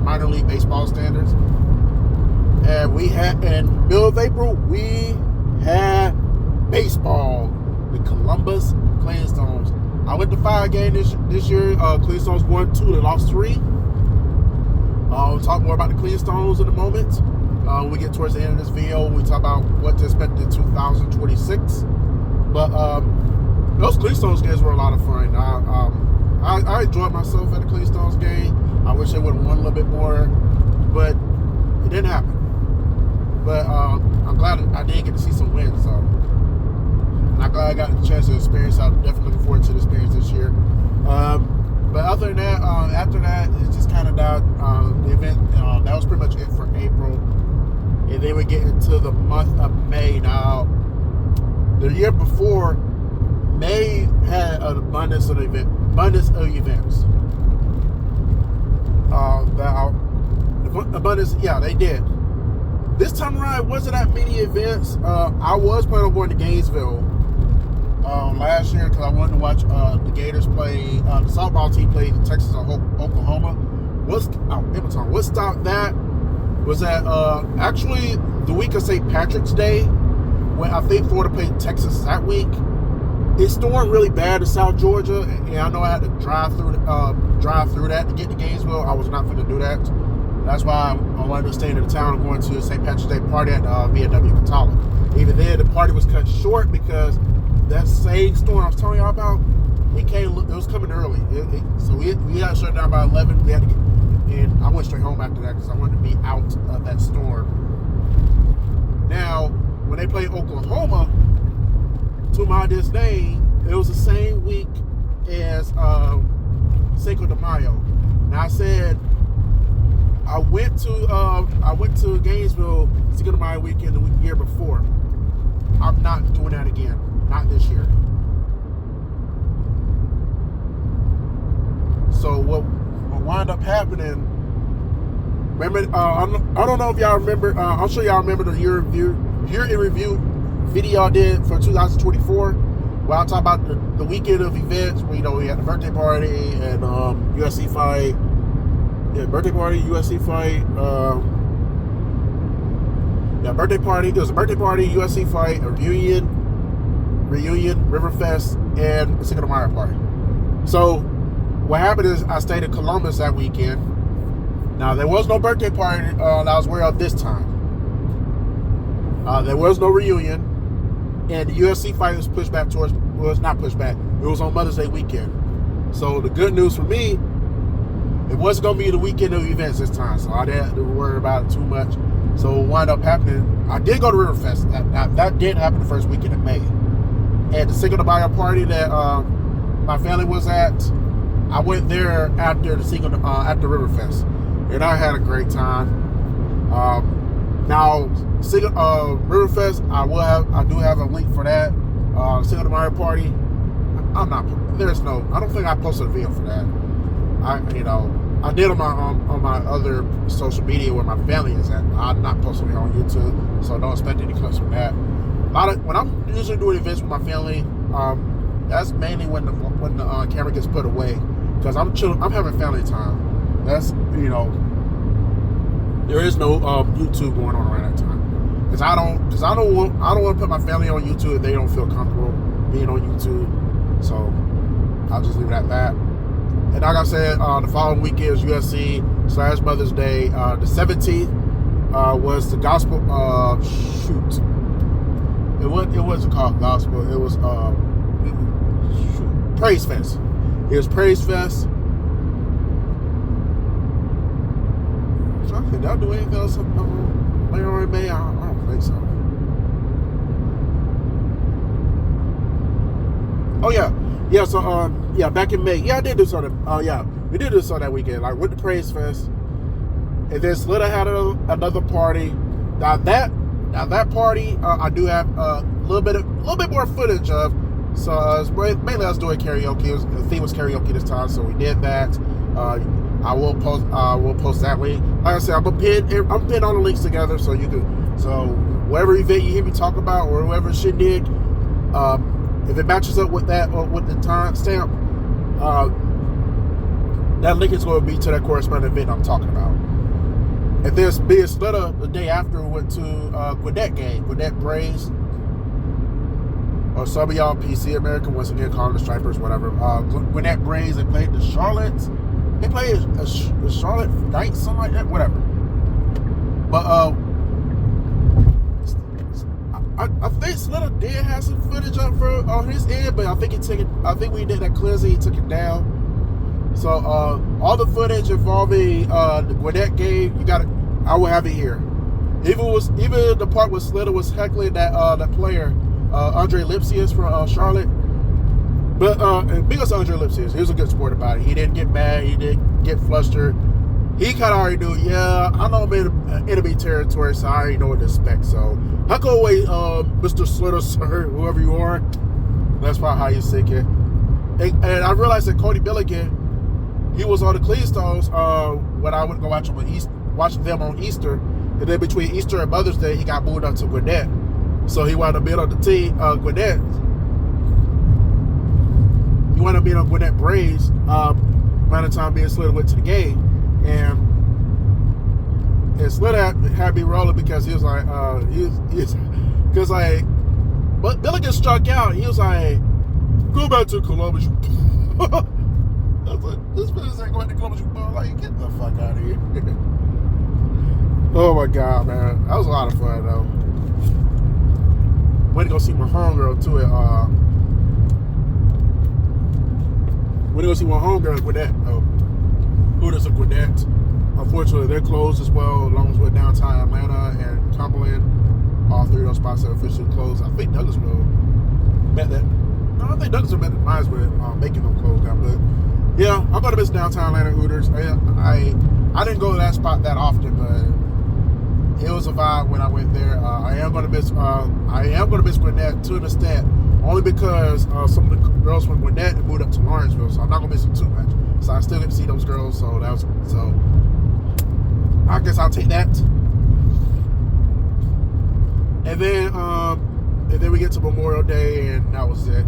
minor league baseball standards. And in middle of April, we had baseball. The Columbus Cleanstones. I went to 5 games this year. Cleanstones won 2, they lost 3. We'll talk more about the Cleanstones in a moment. When we get towards the end of this video, we talk about what to expect in 2026. But those Cleanstones games were a lot of fun. I enjoyed myself at the Cleanstones game. I wish they would have won a little bit more, but it didn't happen. But I'm glad I did get to see some wins. So, and I'm glad I got the chance to experience. I'm definitely looking forward to the experience this year. But other than that, after that, it's just kind of died. The event, that was pretty much it for April. And then we get into the month of May. Now, the year before, May had an abundance of events. Yeah, they did. This time around, it wasn't that many events. I was planning on going to Gainesville last year, because I wanted to watch the Gators play. The softball team played in Texas and Oklahoma. What stopped that was that actually the week of St. Patrick's Day, when I think Florida played Texas that week, it stormed really bad in South Georgia, and I know I had to drive through that to get to Gainesville. I was not going to do that. That's why I wanted to stay in the town and going to the St. Patrick's Day party at VW Catala. Even then, the party was cut short because that same storm I was telling y'all about, it was coming early. So we had to shut down by 11. We had to get, and I went straight home after that because I wanted to be out of that storm. Now, when when they played Oklahoma, to my dismay, it was the same week as Cinco de Mayo. Now I said I went to Gainesville Cinco de Mayo weekend the year before. I'm not doing that again. Not this year. So what wound up happening? Remember, I don't know if y'all remember. I'm sure y'all remember the year in review video I did for 2024. Where I talk about the weekend of events. Where, we had the birthday party and USC fight. Yeah, birthday party, USC fight. Birthday party. There was a birthday party, USC fight, a reunion, Riverfest, and a Cinco de Mayo party. So what happened is I stayed in Columbus that weekend. Now there was no birthday party that I was aware of this time. There was no reunion, and the USC fight was pushed back towards. Well, it's not pushed back. It was on Mother's Day weekend. So the good news for me, it wasn't going to be the weekend of events this time, so I didn't have to worry about it too much. So what wound up happening, I did go to Riverfest. That did happen the first weekend of May. And the Cinco de Mayo party that my family was at, I went there after after Riverfest, and I had a great time. Now, Riverfest, I do have a link for that. Cinco de Mayo party, I don't think I posted a video for that. I did on my other social media where my family is at. I'm not posting it on YouTube, so don't expect any clips from that. When I'm usually doing events with my family, that's mainly when the camera gets put away, because I'm chilling. I'm having family time. That's there is no YouTube going on around that time, because I don't want to put my family on YouTube if they don't feel comfortable being on YouTube. So I'll just leave it at that. And like I said, the following weekend was USC / Mother's Day. The 17th was the gospel. It wasn't called gospel. It was Praise Fest. It was Praise Fest. Did I do anything else later on in May? I don't think so. Oh yeah. Yeah, so back in May, I did this on we did this on that weekend, like with the Praise Fest, and then Slitter had another party. Now that party, I do have a little bit more footage of. So mainly I was doing karaoke. The theme was karaoke this time, so we did that. I will post that link. Like I said, I'm pin all the links together, so you can. So whatever event you hear me talk about or whoever shindig, if it matches up with that or with the time stamp, that link is going to be to that corresponding event I'm talking about. And then being Slitter, the day after, we went to Gwinnett game, Gwinnett Braves, or some of y'all PC American, once again calling the Stripers, whatever. Gwinnett Braves, they played the Charlottes. They played the Charlotte Knights, something like that, whatever. But I think Slitter did have some footage up on his end, but I think we did that cleansing, he took it down. So all the footage involving the Gwinnett game, I will have it here. Even the part where Slitter was heckling that player, Andre Lipsius from Charlotte. But because Andre Lipsius, he was a good sport about it. He didn't get mad. He didn't get flustered. He kind of already knew, I know I'm in enemy territory, so I already know what to expect. So, huck away, Mr. Slitter, sir, whoever you are. That's probably how you think it. And I realized that Cody Billigan, he was on the Cleanstones when I would go watch them on Easter. And then between Easter and Mother's Day, he got moved up to Gwinnett. So he wound up being on the team, Gwinnett. He wound up being on Gwinnett Braves by the time being Slitter went to the game. And Slitter had me rolling because he was like, but Billigan struck out. He was like, go back to Columbus. I was like, this bitch ain't going to Columbus. Like, get the fuck out of here. Oh my God, man. That was a lot of fun, though. Went to go see my homegirl, too, went to go see my homegirl with that. Hooters of Gwinnett. Unfortunately, they're closed as well, along with downtown Atlanta and Cumberland. 3 of those spots are officially closed. I think Douglasville met that. No, I think Douglasville met the minds with making them close down. But yeah, I'm gonna miss downtown Atlanta Hooters. I didn't go to that spot that often, but it was a vibe when I went there. I am gonna miss Gwinnett to an extent, only because some of the girls from Gwinnett moved up to Lawrenceville, so I'm not gonna miss them too much. So I still get to see those girls. So I guess I'll take that. And then we get to Memorial Day, and that was it.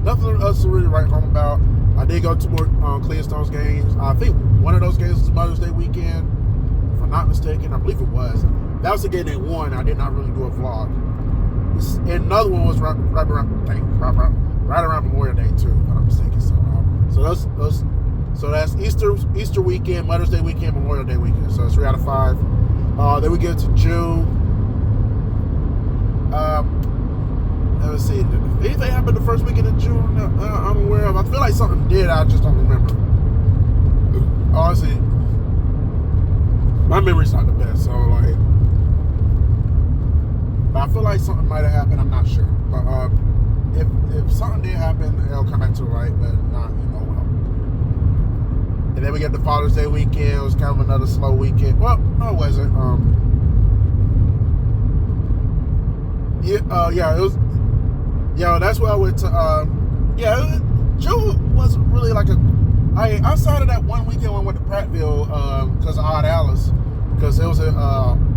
Nothing else to really write home about. I did go to more Clearstone's games. I think one of those games was Mother's Day weekend, if I'm not mistaken. I believe it was. That was the game they won. I did not really do a vlog. And another one was right around Memorial Day too, if I'm not mistaken. So that's Easter weekend, Mother's Day weekend, Memorial Day weekend. So it's 3 out of 5. Then we get to June. Let's see. Did anything happen the first weekend of June I'm aware of? I feel like something did. I just don't remember. Honestly, my memory's not the best. So but I feel like something might have happened. I'm not sure. But if something did happen, it'll come back to light. But not, And then we get the Father's Day weekend. It was kind of another slow weekend. Well, no, it wasn't. It was. Yeah, that's where I went to. June wasn't really like outside of that one weekend when I went to Prattville because of Odd Alice, because it was at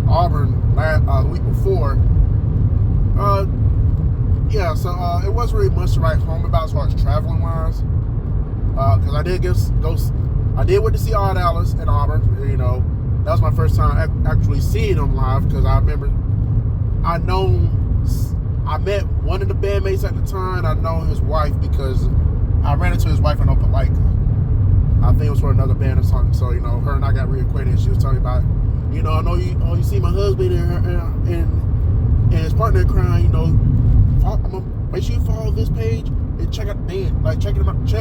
Auburn the week before. It wasn't really much to write home about as far as traveling wise. Because I did went to see Odd Alice in Auburn. That was my first time actually seeing him live, because I remember I met one of the bandmates at the time. I know his wife because I ran into his wife in Opelika. I think it was for another band or something. So, her and I got reacquainted. She was telling me about, I know you see my husband and his partner crying, I'm gonna make sure you follow this page and check out the band. Check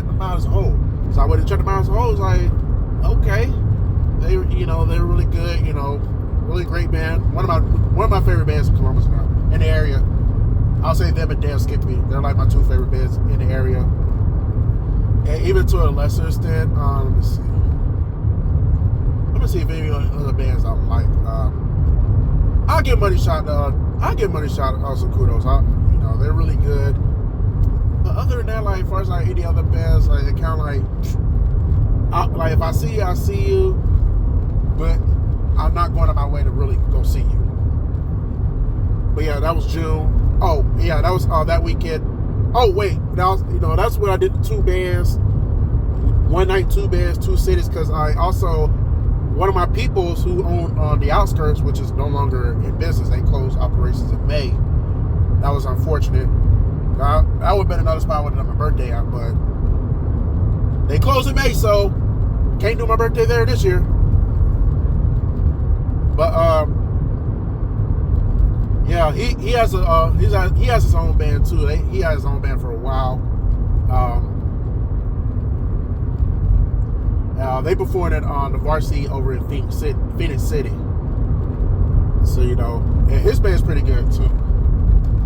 them out as a whole. So I went and checked them out as a whole. It was like, okay. They were really good, really great band. One of my favorite bands in Columbus now, in the area. I'll say them and Dan Skippy. They're like my 2 favorite bands in the area. And even to a lesser extent, let me see. Let me see if any other bands I like. I'll give Money Shot some kudos. They're really good. But other than that, as far as any other bands, it kind of if I see you, I see you. But I'm not going on my way to really go see you. But yeah, that was June. Oh yeah, that was that weekend. Oh wait, that's when I did the 2 bands, 1 night, 2 bands, 2 cities. Because I also, one of my peoples who own on the outskirts, which is no longer in business, they closed operations in May. That was unfortunate. That would have been another spot I would have done my birthday at, but they closed in May, so can't do my birthday there this year. But yeah, he has his own band too. He had his own band for a while. They performed it on the Varsity over in Phoenix City. So and his band's pretty good too.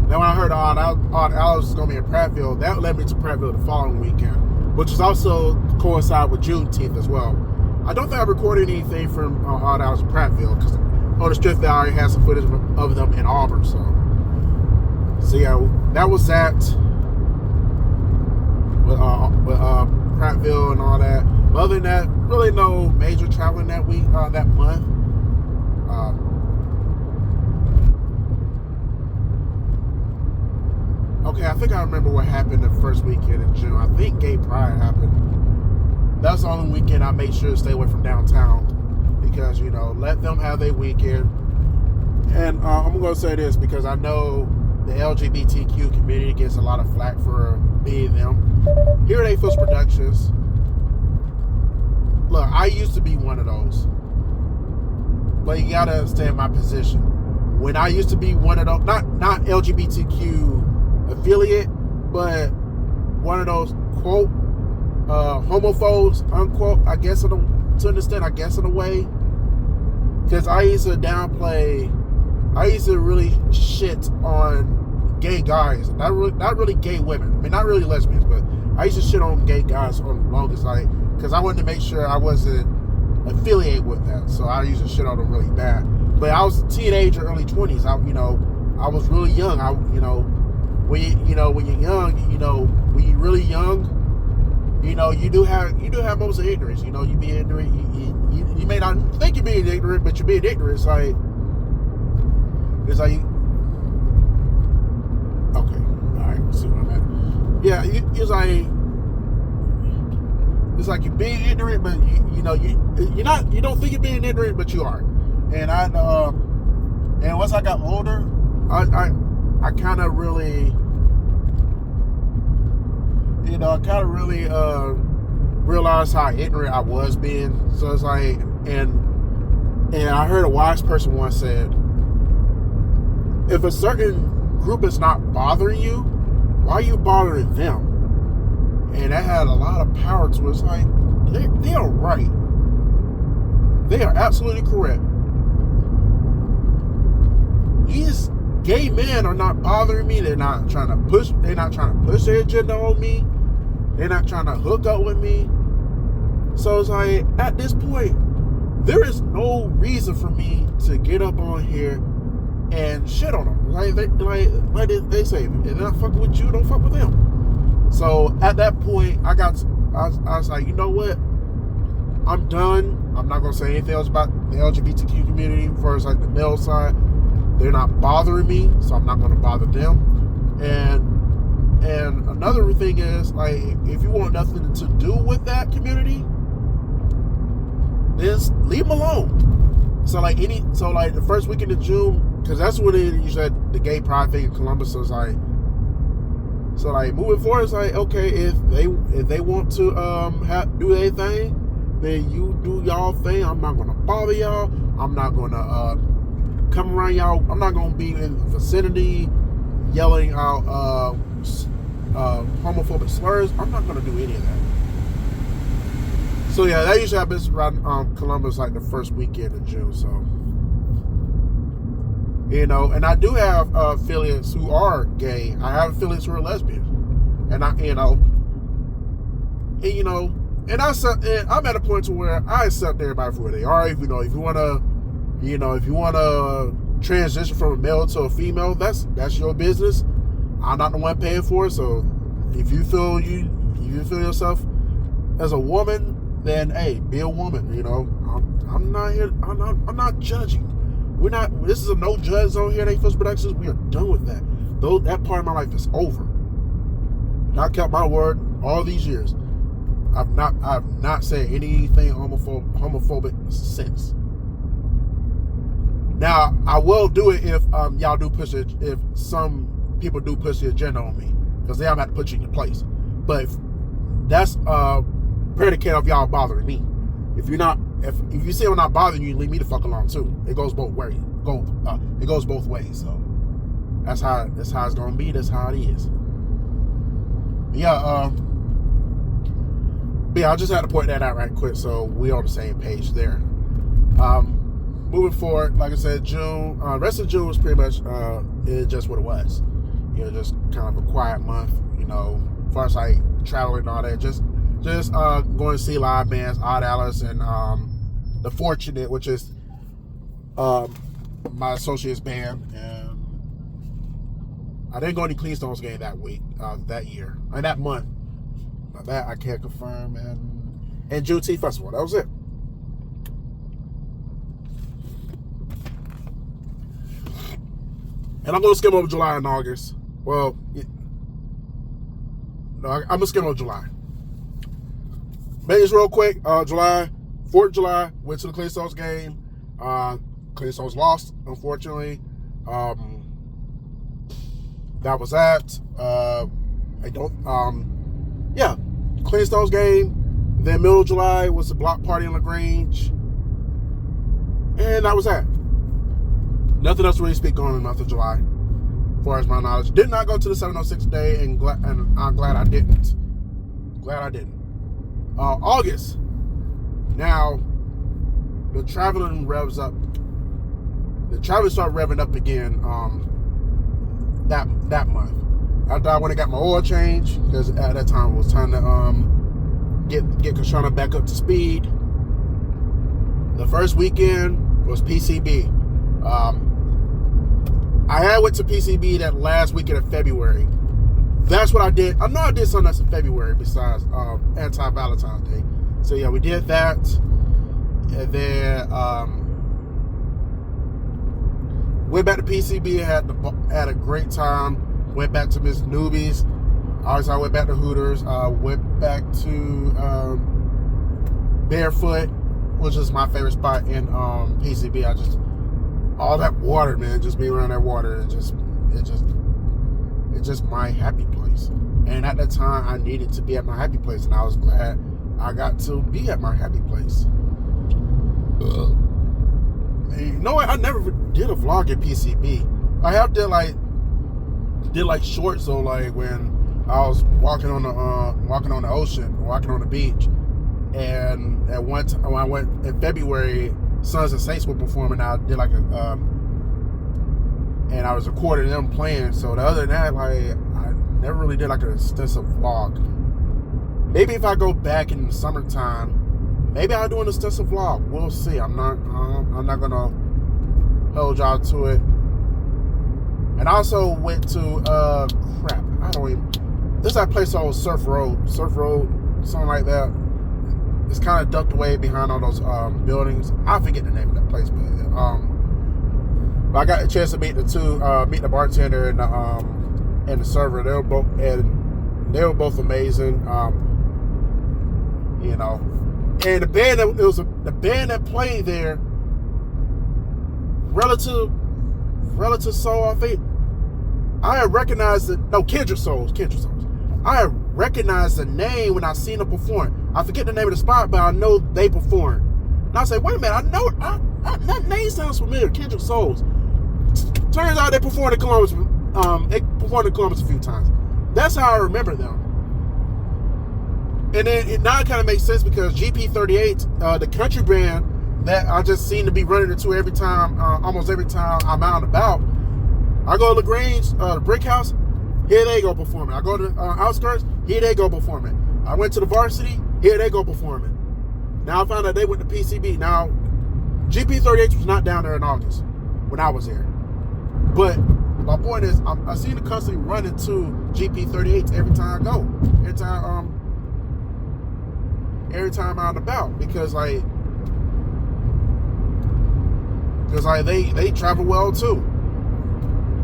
Then when I heard Odd Alice was gonna be in Prattville, that led me to Prattville the following weekend, which is also coincide with Juneteenth as well. I don't think I recorded anything from Odd Alice in Prattville, because on the strength that I already had some footage of them in Auburn. So yeah, that was that with Prattville and all that. But other than that, really no major traveling that week, that month. Okay, I think I remember what happened the first weekend in June. I think Gay Pride happened. That's the only weekend I made sure to stay away from downtown, because let them have their weekend. And I'm gonna say this because I know the LGBTQ community gets a lot of flack for being them. Here at A-Fizzle Productions, look, I used to be one of those, but you gotta understand my position. When I used to be one of those, not LGBTQ affiliate, but one of those quote homophobes unquote, I guess to understand, I guess in a way, because I used to downplay I used to really shit on gay guys, not really gay women. I mean, not really lesbians, but I used to shit on gay guys on the longest, like, because I wanted to make sure I wasn't affiliated with that. So I used to shit on them really bad. But I was a teenager, early 20s. I was really young. When you're young, when you're really young, you do have moments of ignorance. You be ignorant. You may not think you're being ignorant, but you're being ignorant. It's like, okay, all right, let's see what I'm at. Yeah, it's like you're being ignorant, but you're not. You don't think you're being ignorant, but you are. And and once I got older, I kind of really, realized how ignorant I was being. So it's like, and I heard a wise person once said, if a certain group is not bothering you, why are you bothering them? And that had a lot of power to it. It's like, they are right. They are absolutely correct. These gay men are not bothering me. They're not trying to push their agenda on me. They're not trying to hook up with me. So it's like, at this point, there is no reason for me to get up on here and shit on them. Like they say, if they're not fucking with you, don't fuck with them. So at that point, I was like, you know what? I'm done. I'm not gonna say anything else about the LGBTQ community as far as like the male side. They're not bothering me, so I'm not gonna bother them. And another thing is, like, if you want nothing to do with that community, just leave them alone. So the first weekend of June, because that's what it is, the gay pride thing in Columbus. So it's like, moving forward, it's like, okay, if they want to do their thing, then you do y'all thing. I'm not gonna bother y'all. I'm not gonna come around y'all. I'm not gonna be in the vicinity yelling out homophobic slurs. I'm not gonna do any of that. So yeah, that usually happens around Columbus, like the first weekend of June. So, and I do have affiliates who are gay. I have affiliates who are lesbian, and I'm at a point to where I accept everybody for where they are. If you wanna transition from a male to a female, that's your business. I'm not the one paying for it. So if you feel yourself as a woman, then hey, be a woman. I'm not here. I'm not judging. This is a no judge zone here at A-Fizzle Productions. We are done with that. That part of my life is over. And I kept my word all these years. I've not said anything homophobic since. Now I will do it if y'all do push it. If some people do push the agenda on me, because they have to put you in your place. But that's predicate of y'all bothering me. If you say I'm not bothering you, leave me the fuck alone too. It goes both ways. It goes both ways. So that's how it's gonna be. That's how it is. Yeah. I just had to point that out right quick, so we're on the same page there. Moving forward, like I said, June. Rest of June was pretty much it's just what it was. Just kind of a quiet month. As far as like traveling and all that, just going to see live bands, Odd Alice and The Fortunate, which is my associate's band. And I didn't go to any Clean Stones game that week, that year, and that month. That I can't confirm. And Juneteenth Festival. That was it. And I'm going to skim over July and August. Well, no, I'm going to skim over July. Make this real quick. 4th of July, went to the Clean Stones game. Clean Stones lost, unfortunately. That was that. Clean Stones game. Then middle of July was the block party in LaGrange. And that was that. Nothing else to really speak on in the month of July, as far as my knowledge. Did not go to the 706 day, and I'm glad I didn't. August. Now, the traveling revs up. the travel started revving up again that month. After I went and got my oil change, because at that time it was time to get Kashana back up to speed. The first weekend was PCB. I went to PCB that last weekend of February. That's what I did. I know I did something else in February besides anti-Valentine's Day. So yeah, we did that. And then went back to PCB, had a great time. Went back to Miss Newbies. I went back to Hooters. Went back to Barefoot, which is my favorite spot in PCB. All that water, man, just being around that water, it's just my happy place. And at that time, I needed to be at my happy place, and I was glad I got to be at my happy place. And you know what? I never did a vlog at PCB. I have did like shorts, so like when I was walking on the ocean, walking on the beach, and at one time when I went in February, Sons and Saints were performing. I did like and I was recording them playing. So other than that, like I never really did like an extensive vlog. Maybe if I go back in the summertime, maybe I'll do an extensive vlog. We'll see. I'm not gonna hold y'all to it. And I also went to this is that place called Surf Road, something like that. It's kind of ducked away behind all those buildings. I forget the name of that place, but I got a chance to meet the bartender and the server. They were both amazing. You know, and the band that played there, relative soul, I think. I had recognized Kindred Souls. I had recognized the name when I seen them perform. I forget the name of the spot, but I know they performed. And I said, wait a minute, I know that name sounds familiar. Kindred Souls. Turns out they performed in Columbus. They performed in Columbus a few times. That's how I remember them. And then now it kind of makes sense because GP38, the country band that I just seem to be running into every time, almost every time I'm out and about. I go to LaGrange, the Brick House, here they go performing. I go to Outskirts, here they go performing. I went to the Varsity, here they go performing. Now I found out they went to PCB. Now, GP38 was not down there in August when I was there. But my point is, I seem to constantly run into GP38s every time I go. Every time I'm out and about. Because they travel well too.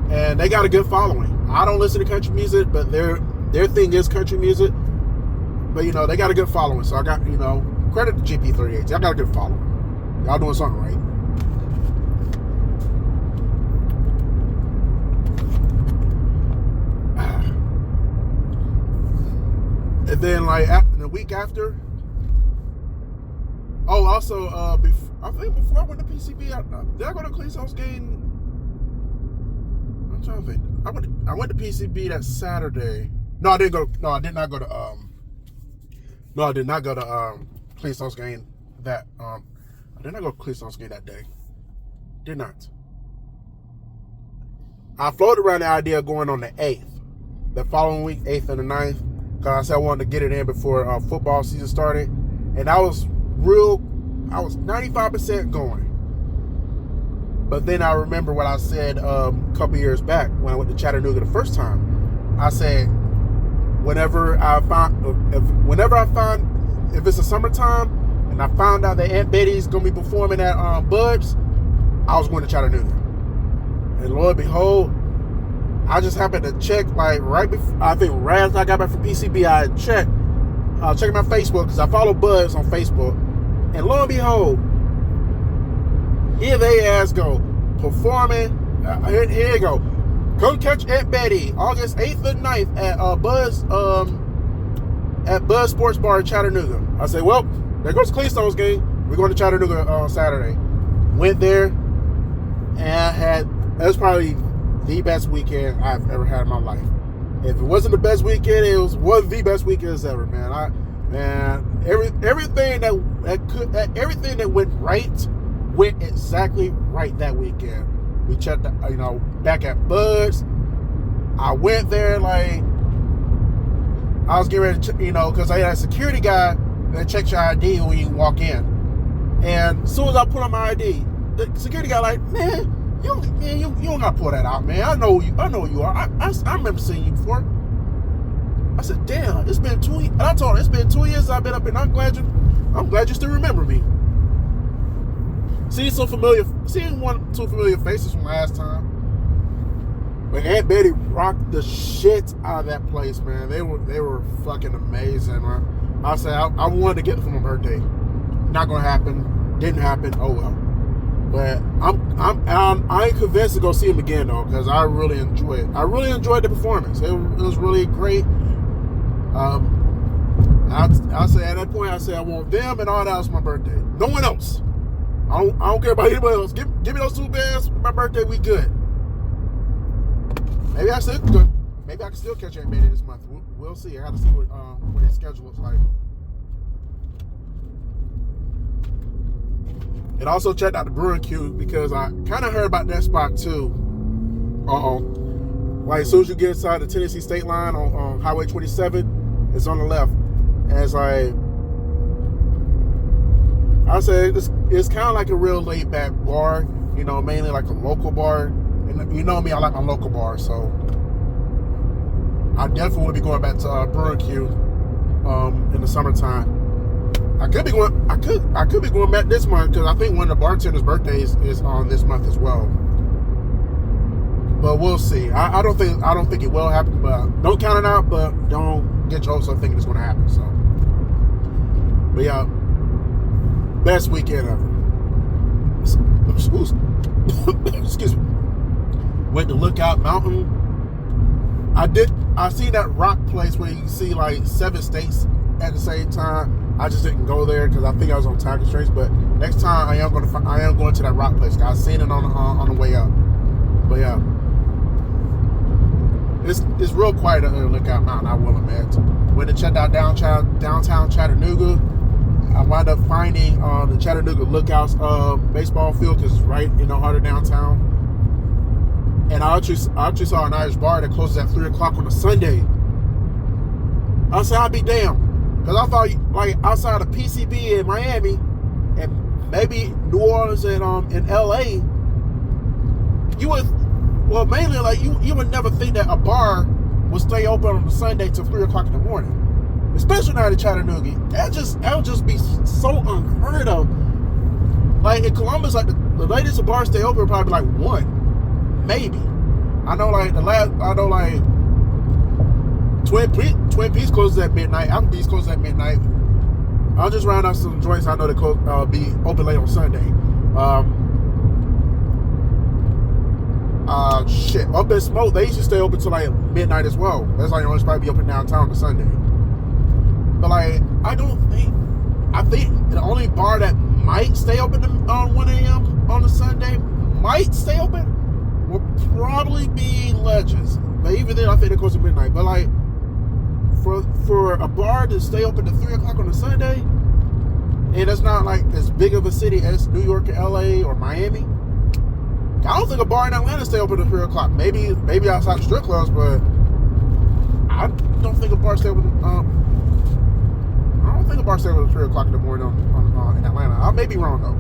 And they got a good following. I don't listen to country music, but their thing is country music. But you know, they got a good following. So I got, you know, credit to GP38. Y'all got a good following. Y'all doing something right. And then the week after. Oh, also I think before I went to PCB, did I go to Clean Souls game? I'm trying to think. I went to PCB that Saturday. No, I didn't go. No, I did not go to. No, I did not go to Clean Souls game that. I did not go to Clean Souls game that day. Did not. I floated around the idea of going on the 8th, the following week, 8th and the 9th, because I said I wanted to get it in before football season started, and I was 95% going. But then I remember what I said a couple years back when I went to Chattanooga the first time. I said, whenever I find, if it's a summertime and I found out that Aunt Betty's gonna be performing at Bub's, I was going to Chattanooga. And Lord behold, I just happened to check right before, I think right after I got back from PCB, I checked my Facebook because I follow Bub's on Facebook, and lo and behold, here they ass go performing. Here you go. Come catch Aunt Betty August 8th and 9th at Buzz Sports Bar in Chattanooga. I say, well, there goes the Clean Souls game. We're going to Chattanooga on Saturday. Went there, and it was probably the best weekend I've ever had in my life. If it wasn't the best weekend, it was one of the best weekends ever, man. Everything that went right went exactly right that weekend. We checked, back at Bud's. I went there like I was getting ready to, because I had a security guy that checks your ID when you walk in. And as soon as I put on my ID, the security guy like, man, you don't gotta pull that out, man. I know who you are. I remember seeing you before. I said, damn, it's been 2 years. And I told him, it's been 2 years I've been up here. I'm glad you still remember me. Seeing two familiar faces from last time. But Aunt Betty rocked the shit out of that place, man. They were fucking amazing, man. I said I wanted to get them for my birthday. Not gonna happen. Didn't happen. Oh well. But I ain't convinced to go see them again though, because I really enjoyed it. I really enjoyed the performance. It was really great. I said at that point, I want them and all that was my birthday. No one else. I don't care about anybody else. Give me those 2 bands for my birthday. We good. Maybe I can still catch Aunt Betty this month. We'll see. I have to see what his schedule looks like. And also checked out the Brewing Queue because I kind of heard about that spot too. Like as soon as you get inside the Tennessee state line on Highway 27, it's on the left. And it's like, I say it's kind of like a real laid back bar, mainly like a local bar. And you know me, I like my local bar, so I definitely will be going back to Brewing Queue in the summertime. I could be going back this month because I think one of the bartenders' birthdays is on this month as well. But we'll see. I don't think it will happen, but don't count it out. But don't get your hopes up thinking it's going to happen. So, but yeah, best weekend ever. Excuse me. Went to Lookout Mountain. I seen that rock place where you can see like 7 states at the same time. I just didn't go there because I think I was on time constraints. But next time I am going to that rock place. I seen it on the way up. But yeah, it's real quiet at Lookout Mountain, I will admit. Went to check out downtown Chattanooga. I wound up finding the Chattanooga Lookouts baseball field because it's right in the heart of downtown. And I actually saw an Irish bar that closes at 3 o'clock on a Sunday. I said, I'll be damned. Because I thought, like, outside of PCB in Miami, and maybe New Orleans and in LA, mainly, like, you would never think that a bar would stay open on a Sunday till 3 o'clock in the morning. Especially not in Chattanooga. That would just be so unheard of. Like, in Columbus, like, the latest a bar stay open would probably be like 1. Maybe. I know Twin Peaks closes at midnight. Applebee's closes at midnight. I'll just round out some joints I know that be open late on Sunday. Up in Smoke, they used to stay open till like midnight as well. That's like the only spot be open downtown on Sunday. But like, I think the only bar that might stay open on 1 a.m. on a Sunday, might stay open, will probably be Legends. But even then, I think it goes to midnight. But like, for a bar to stay open to 3 o'clock on a Sunday, and it's not like as big of a city as New York or LA or Miami, I don't think a bar in Atlanta stay open to 3 o'clock. Maybe outside the strip clubs, but I don't think a bar stay open. I don't think a bar stay open to 3 o'clock in the morning in Atlanta. I may be wrong though.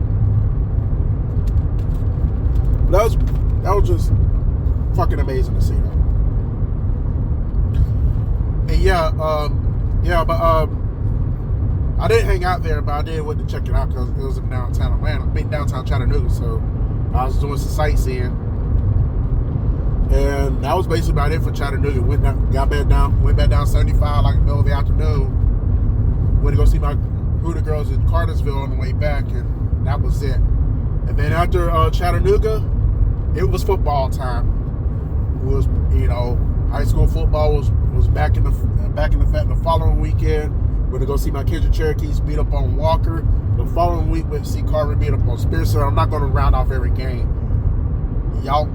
That was just fucking amazing to see though. And but I didn't hang out there, but I did went to check it out because it was in downtown Atlanta, downtown Chattanooga. So I was doing some sightseeing, and that was basically about it for Chattanooga. Went back down 75 like in the middle of the afternoon. Went to go see my Hoodoo girls in Cartersville on the way back, and that was it. And then after Chattanooga, it was football time. It was, high school football was back in effect the following weekend. We're gonna go see my Kendrick Cherokees beat up on Walker. The following week we'll see Carver beat up on Spears. So I'm not gonna round off every game. Y'all,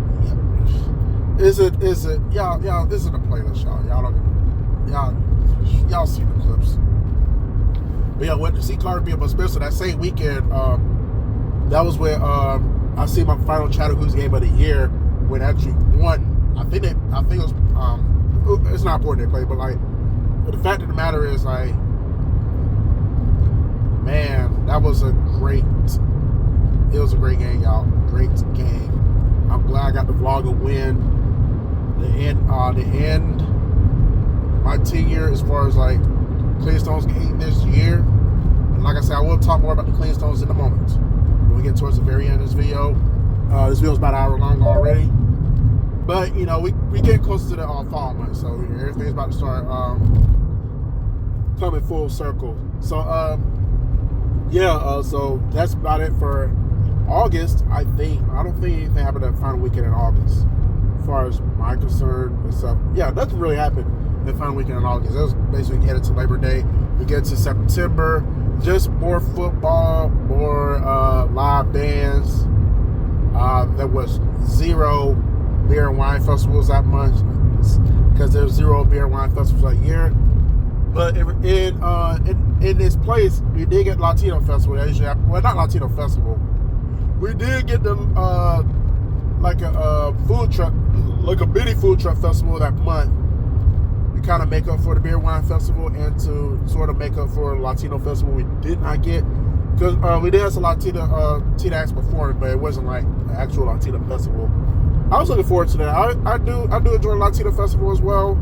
this isn't a playlist, y'all see the clips. But yeah, went to see Carver beat up on Spears. So that same weekend, that was where I see my final Chattanooga's game of the year when actually won. I think it was it's not important they play, but like the fact of the matter is like, man, it was a great game, y'all. Great game. I'm glad I got to vlog a win. The end. My tenure as far as like Cleanstones game this year. And like I said, I will talk more about the Cleanstones in a moment. When we get towards the very end of this video. This video is about an hour long already. But you know, we get closer to the fall month, so everything's about to start coming full circle. So so that's about it for August. I don't think anything happened that final weekend in August. As far as my concern and stuff, nothing really happened the final weekend in August. It was basically headed to Labor Day. We get to September, just more football, more live bands. There was 0 beer and wine festivals that month because there's 0 beer and wine festivals that year. But in this place, we did get Latino Festival. Well, not Latino Festival. We did get the like a food truck, like a bitty food truck festival that month. We kind of make up for the beer wine festival and to sort of make up for Latino Festival we did not get. Because we did have some Latino acts before, but it wasn't like an actual Latino festival. I was looking forward to that. I do enjoy the Latino Festival as well.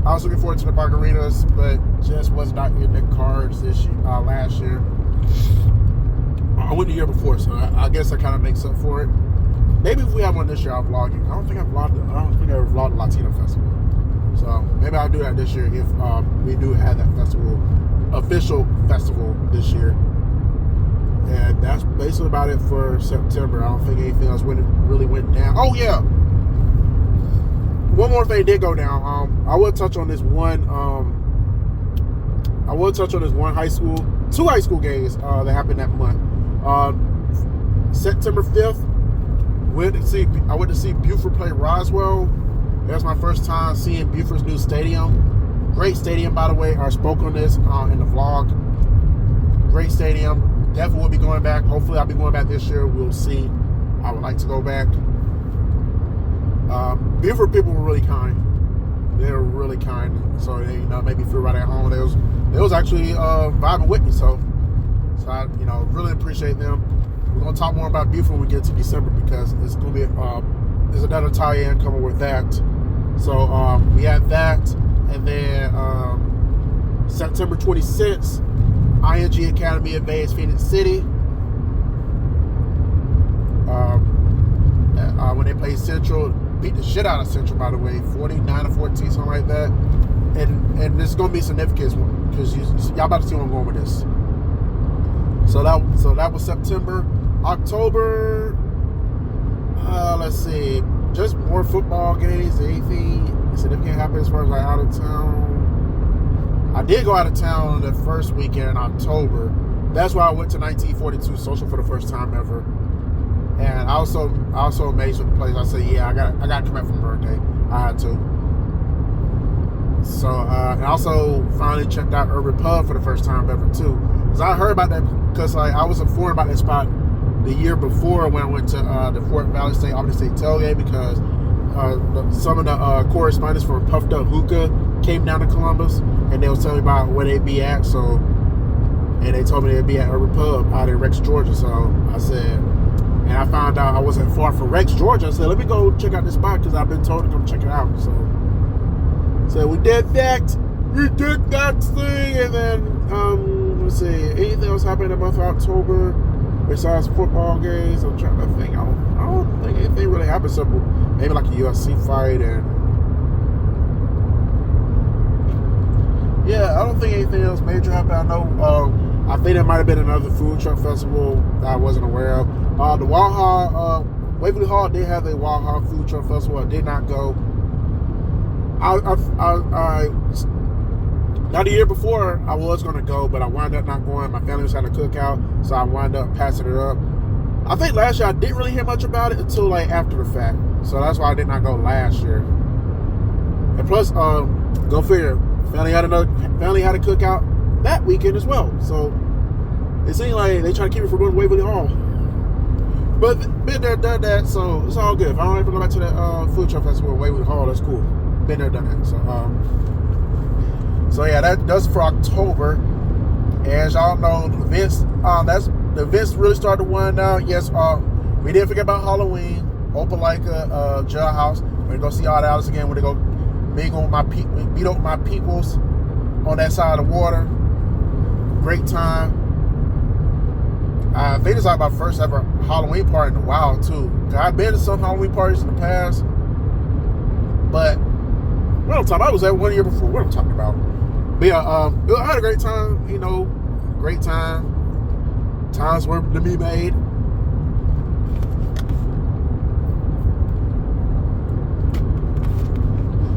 I was looking forward to the margaritas, but just was not in the cards this year, last year. I went the year before, so I guess that kind of makes up for it. Maybe if we have one this year, I'll vlog it. I don't think I ever vlogged the Latino Festival. So maybe I'll do that this year if we do have that festival, official festival this year. And that's basically about it for September. I don't think anything else really went down. Oh yeah, one more thing did go down. I will touch on this one. Two high school games that happened that month. September 5th, I went to see Buford play Roswell. That was my first time seeing Buford's new stadium. Great stadium, by the way. I spoke on this in the vlog. Great stadium. Definitely will be going back. Hopefully I'll be going back this year. We'll see. I would like to go back. Buford people were really kind. They were really kind. So they made me feel right at home. They was actually vibing with me. So I really appreciate them. We're gonna talk more about Buford when we get to December because it's gonna be there's another tie-in coming with that. So we had that, and then September 26th. ING Academy Advanced Phoenix City. When they played Central, beat the shit out of Central, by the way, 49-14, something like that. And this is gonna be significant because y'all about to see where I'm going with this. So that was September. October, let's see, just more football games. Anything significant happened as far as like out of town? I did go out of town the first weekend in October. That's why I went to 1942 Social for the first time ever. And I also amazed with the place. I said, yeah, I got to come back from birthday. I had to. So, and I also finally checked out Urban Pub for the first time ever too. Because I heard about that because like I was informed about that spot the year before when I went to the Fort Valley State Albany State tailgate because some of the correspondents from Puffed Up Hookah came down to Columbus and they was telling me about where they'd be at. So, and they told me they'd be at Urban Pub out in Rex, Georgia. So I said, and I found out I wasn't far from Rex, Georgia. I said, let me go check out this spot because I've been told to come check it out. So we did that. We did that thing, and then let's see, anything else happened in the month of October besides football games? I'm trying to think. I don't think anything really happened. Simple, maybe like a UFC fight, and yeah, I don't think anything else major happened. I know. I think there might have been another food truck festival that I wasn't aware of. The Waha, Waverly Hall did have a Waha food truck festival. I did not go. Now the year before I was going to go, but I wound up not going. My family was having a cookout, so I wound up passing it up. I think last year I didn't really hear much about it until like after the fact, so that's why I did not go last year. And plus, go figure, family had a cookout that weekend as well. So it seemed like they try to keep it from going to Waverly Hall. But been there, done that, so it's all good. If I don't ever go back to that food truck festival way with Hall, that's cool. Been there, done that. So yeah, that's for October. As y'all know, the events really started to wind down. Yes, we didn't forget about Halloween, Opelika, Jailhouse. We're gonna go see all the Alice again. We're gonna go mingle with meet up with my peoples on that side of the water. Great time. I think it's like my first ever Halloween party in a while too. I've been to some Halloween parties in the past, but what I'm talking about, I was there 1 year before. What I'm talking about. But yeah, I had a great time. You know, great time. Times were to be made.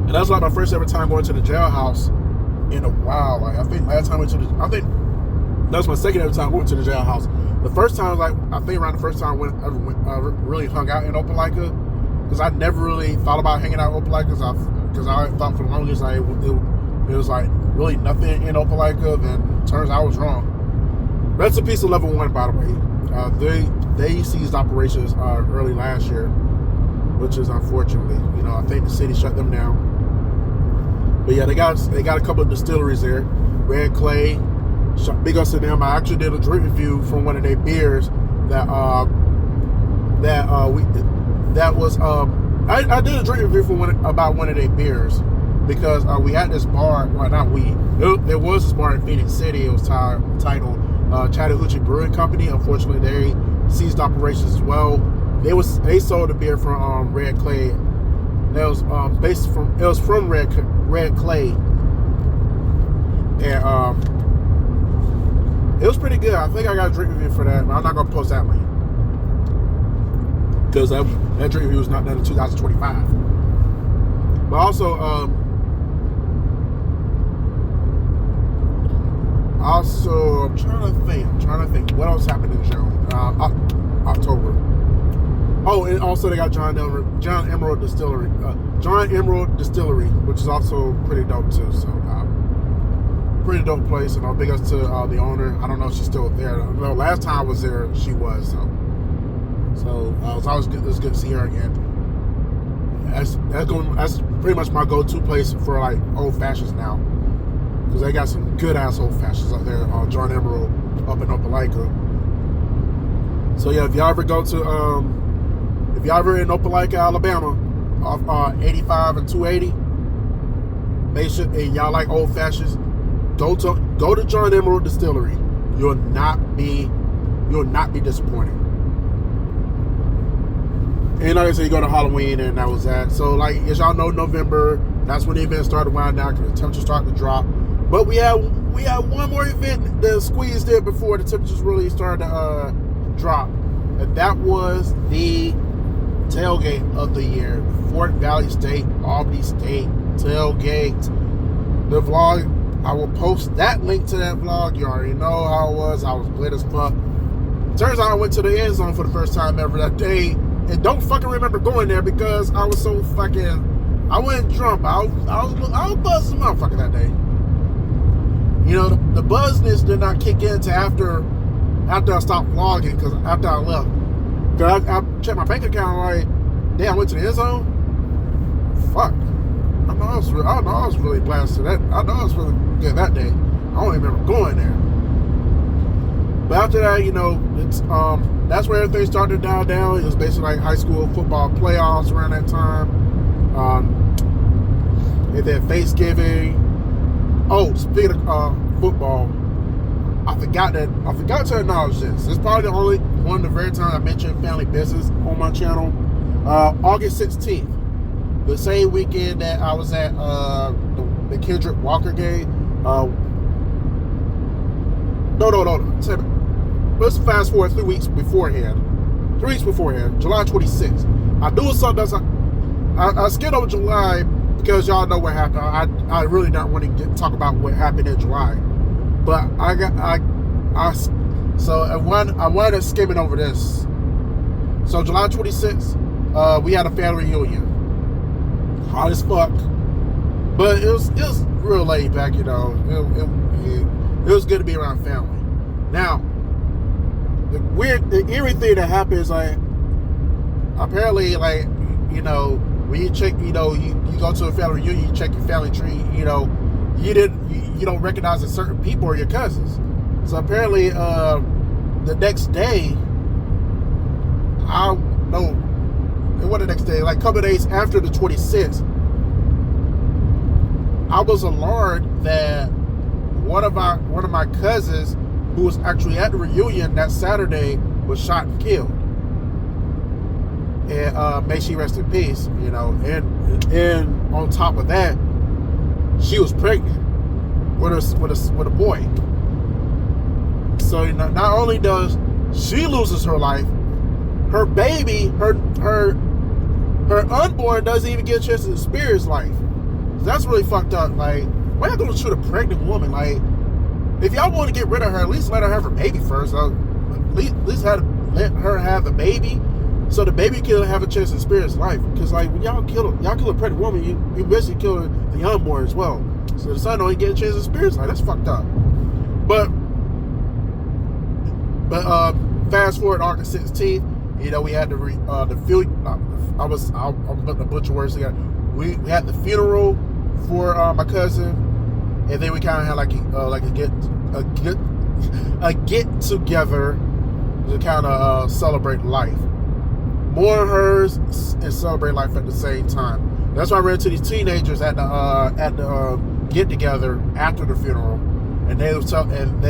And that's like my first ever time going to the jailhouse in a while. Like I think last time I went to that was my second ever time going to the jailhouse. The first time, like I think around the first time I really hung out in Opelika, because I never really thought about hanging out in Opelika, because I thought for the longest it was like really nothing in Opelika. Then turns out I was wrong. Rest in peace to Level 1, by the way. They ceased operations early last year, which is unfortunately, you know, I think the city shut them down. But yeah, they got a couple of distilleries there. Red Clay, big ups to them. I actually did a drink review from one of their beers I did a drink review about one of their beers, because we had this bar. Well, not we. There was this bar in Phoenix City. It was titled Chattahoochee Brewing Company. Unfortunately, they ceased operations as well. They sold a beer from Red Clay. That was from Red Clay, and it was pretty good. I think I got a drink review for that, but I'm not gonna post that link because that drink review was not done in 2025. But also, I'm trying to think what else happened in June, October. Oh, and also they got John Emerald Distillery, which is also pretty dope too. So, pretty dope place. And big ups to the owner. I don't know if she's still there. No, last time I was there, she was. So it's always good. It's good to see her again. That's pretty much my go-to place for like old fashions now, because they got some good ass old fashions up there on John Emerald up in Opelika. So yeah, if y'all ever in Opelika, Alabama, off 85 and 280, and y'all like old fashions, go to John Emerald Distillery. You'll not be disappointed. And like I said, you go to Halloween, and that was that. So like, as y'all know, November, that's when the event started winding down, because the temperatures started to drop. But we had one more event that squeezed in before the temperatures really started to drop, and that was the tailgate of the year, Fort Valley State, Albany State tailgate. The vlog, I will post that link to that vlog. You already know how it was. I was lit as fuck. Turns out I went to the end zone for the first time ever that day, and don't fucking remember going there because I was so fucking, I went drunk. I was buzzed as a motherfucker that day. You know, the buzzness did not kick in until after I stopped vlogging, because after I left. Cause I checked my bank account, like, damn, I went to the end zone? Fuck. I know I was really blasted. I know I was really good that day. I don't even remember going there. But after that, you know, it's that's where everything started to die down. It was basically like high school football playoffs around that time. And then Thanksgiving. Oh, speaking of football, I forgot to acknowledge this. It's probably the only one of the very time I mentioned family business on my channel. August 16th, the same weekend that I was at the Kendrick Walker game. No. Let's fast forward 3 weeks beforehand. July 26th. I knew something. I skipped over July because y'all know what happened. I really don't want to talk about what happened in July, but I wanted to skim it over this. So July 26th, we had a family reunion. Hot as fuck, but it was real laid back. You know, it was good to be around family. Now, the eerie thing that happened is, like, apparently, like, you know, when you check, you know, you go to a family reunion, you check your family tree, you know, you don't recognize that certain people are your cousins. So apparently, the next day, the next day, like a couple of days after the 26th, I was alarmed that one of my cousins, who was actually at the reunion that Saturday, was shot and killed. And may she rest in peace, you know. And on top of that, she was pregnant with a boy. So, you know, not only does she loses her life, her baby, her unborn doesn't even get a chance to experience life. So that's really fucked up. Like, why y'all gonna shoot a pregnant woman? Like, if y'all want to get rid of her, at least let her have her baby first. At least let her have the baby, so the baby can have a chance to experience life. Because, like, when y'all kill a pregnant woman, you basically kill the unborn as well. So the son don't even get a chance to experience life. That's fucked up. But fast forward August 16th, you know, we had the funeral. I'm putting the butcher words together. We had the funeral for my cousin, and then we kind of had like a get together to kind of celebrate life, mourn hers and celebrate life at the same time. That's why I ran into these teenagers at the get together after the funeral, and they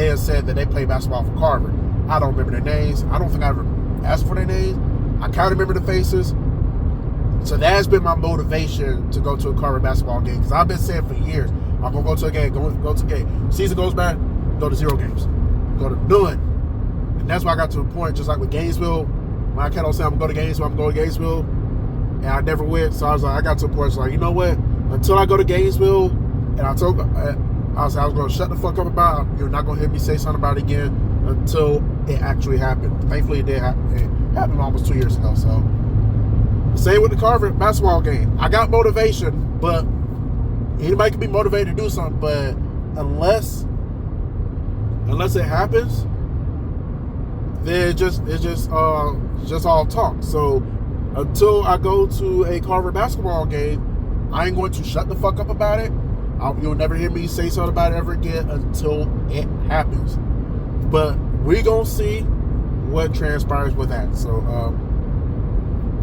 had said that they play basketball for Carver. I don't remember their names. I don't think I ever asked for their names. I kind of remember the faces. So that has been my motivation to go to a Carver basketball game, because I've been saying for years, I'm going to go to a game, go to a game. Season goes by, go to 0 games. Go to none. And that's why I got to a point, just like with Gainesville, when I kept on saying I'm going to go to Gainesville, and I never went. So I was like, I got to a point, it's like, you know what? Until I go to Gainesville, and I was going to shut the fuck up about it. You're not going to hear me say something about it again until it actually happened. Thankfully, it did happen. It happened almost 2 years ago. So, same with the Carver basketball game. I got motivation, but anybody can be motivated to do something. But unless it happens, then it's just all talk. So until I go to a Carver basketball game, I ain't going to shut the fuck up about it. You'll never hear me say something about it ever again until it happens. But we gonna see what transpires with that. So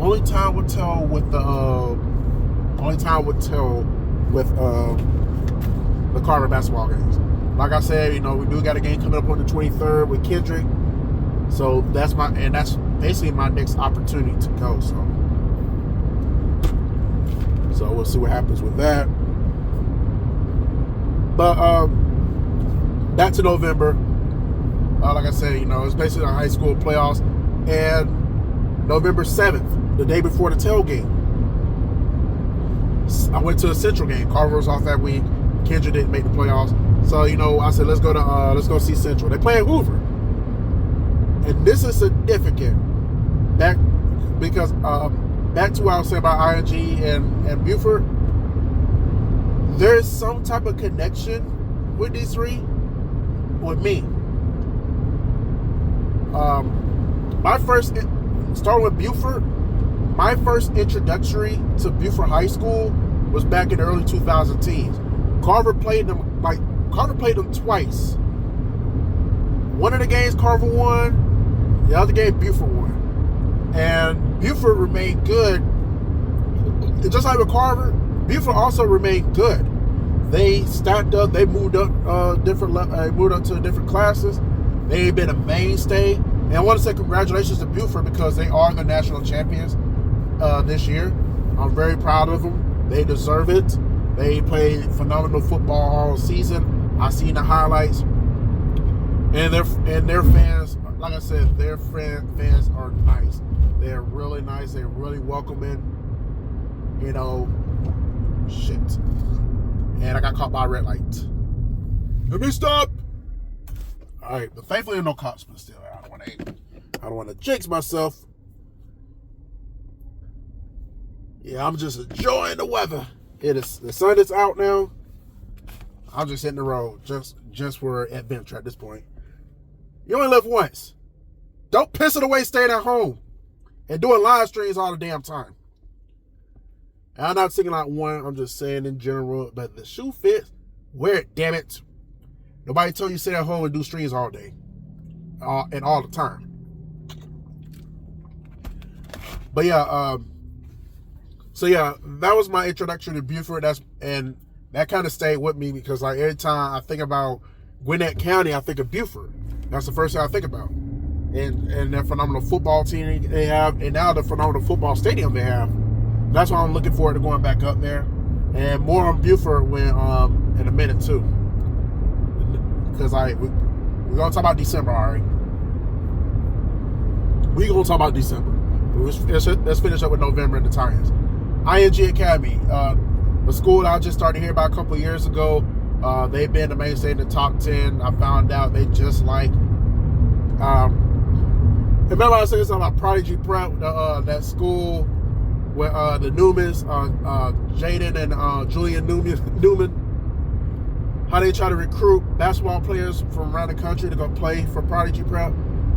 only time will tell with the Carver basketball games. Like I said, you know, we do got a game coming up on the 23rd with Kendrick. So that's basically my next opportunity to go. So we'll see what happens with that. But back to November. Like I said, you know, it's basically the high school playoffs. And November 7th, the day before the tailgate, I went to a Central game. Carver was off that week. Kendra didn't make the playoffs. So, you know, I said, let's go see Central. They play at Hoover. And this is significant. Back to what I was saying about ING and Buford. There's some type of connection with these three, with me. Starting with Buford, my first introductory to Buford High School was back in the early 2010s. Carver played them twice. One of the games Carver won, the other game Buford won. And Buford remained good. Just like with Carver, Buford also remained good. They stacked up, they moved up to different classes. They've been a mainstay. And I want to say congratulations to Buford, because they are the national champions this year. I'm very proud of them. They deserve it. They played phenomenal football all season. I've seen the highlights. And their fans, like I said, their fans are nice. They're really nice. They're really welcoming. You know, shit. And I got caught by a red light. Let me stop. All right, but thankfully there are no cops, but still, I don't want to jinx myself. Yeah, I'm just enjoying the weather. The sun is out now. I'm just hitting the road, just for adventure at this point. You only live once. Don't piss it away staying at home. and doing live streams all the damn time. And I'm not singing like one, I'm just saying in general, but the shoe fits, wear it, damn it. Nobody told you to sit at home and do streams all day and all the time. But yeah, so yeah, that was my introduction to Beaufort. And that kind of stayed with me because like every time I think about Gwinnett County, I think of Beaufort. That's the first thing I think about. And that phenomenal football team they have, and now the phenomenal football stadium they have. That's why I'm looking forward to going back up there. And more on Beaufort when in a minute too. Because we're gonna talk about December, all right? We're gonna talk about December. Let's finish up with November and the Titans. ING Academy, the school that I just started here about a couple of years ago. They've been the mainstay in the top 10. I found out they just like remember I said something about Prodigy Prep, that school where the Newmans, Jaden and Julian Newman, how they try to recruit basketball players from around the country to go play for Prodigy Prep.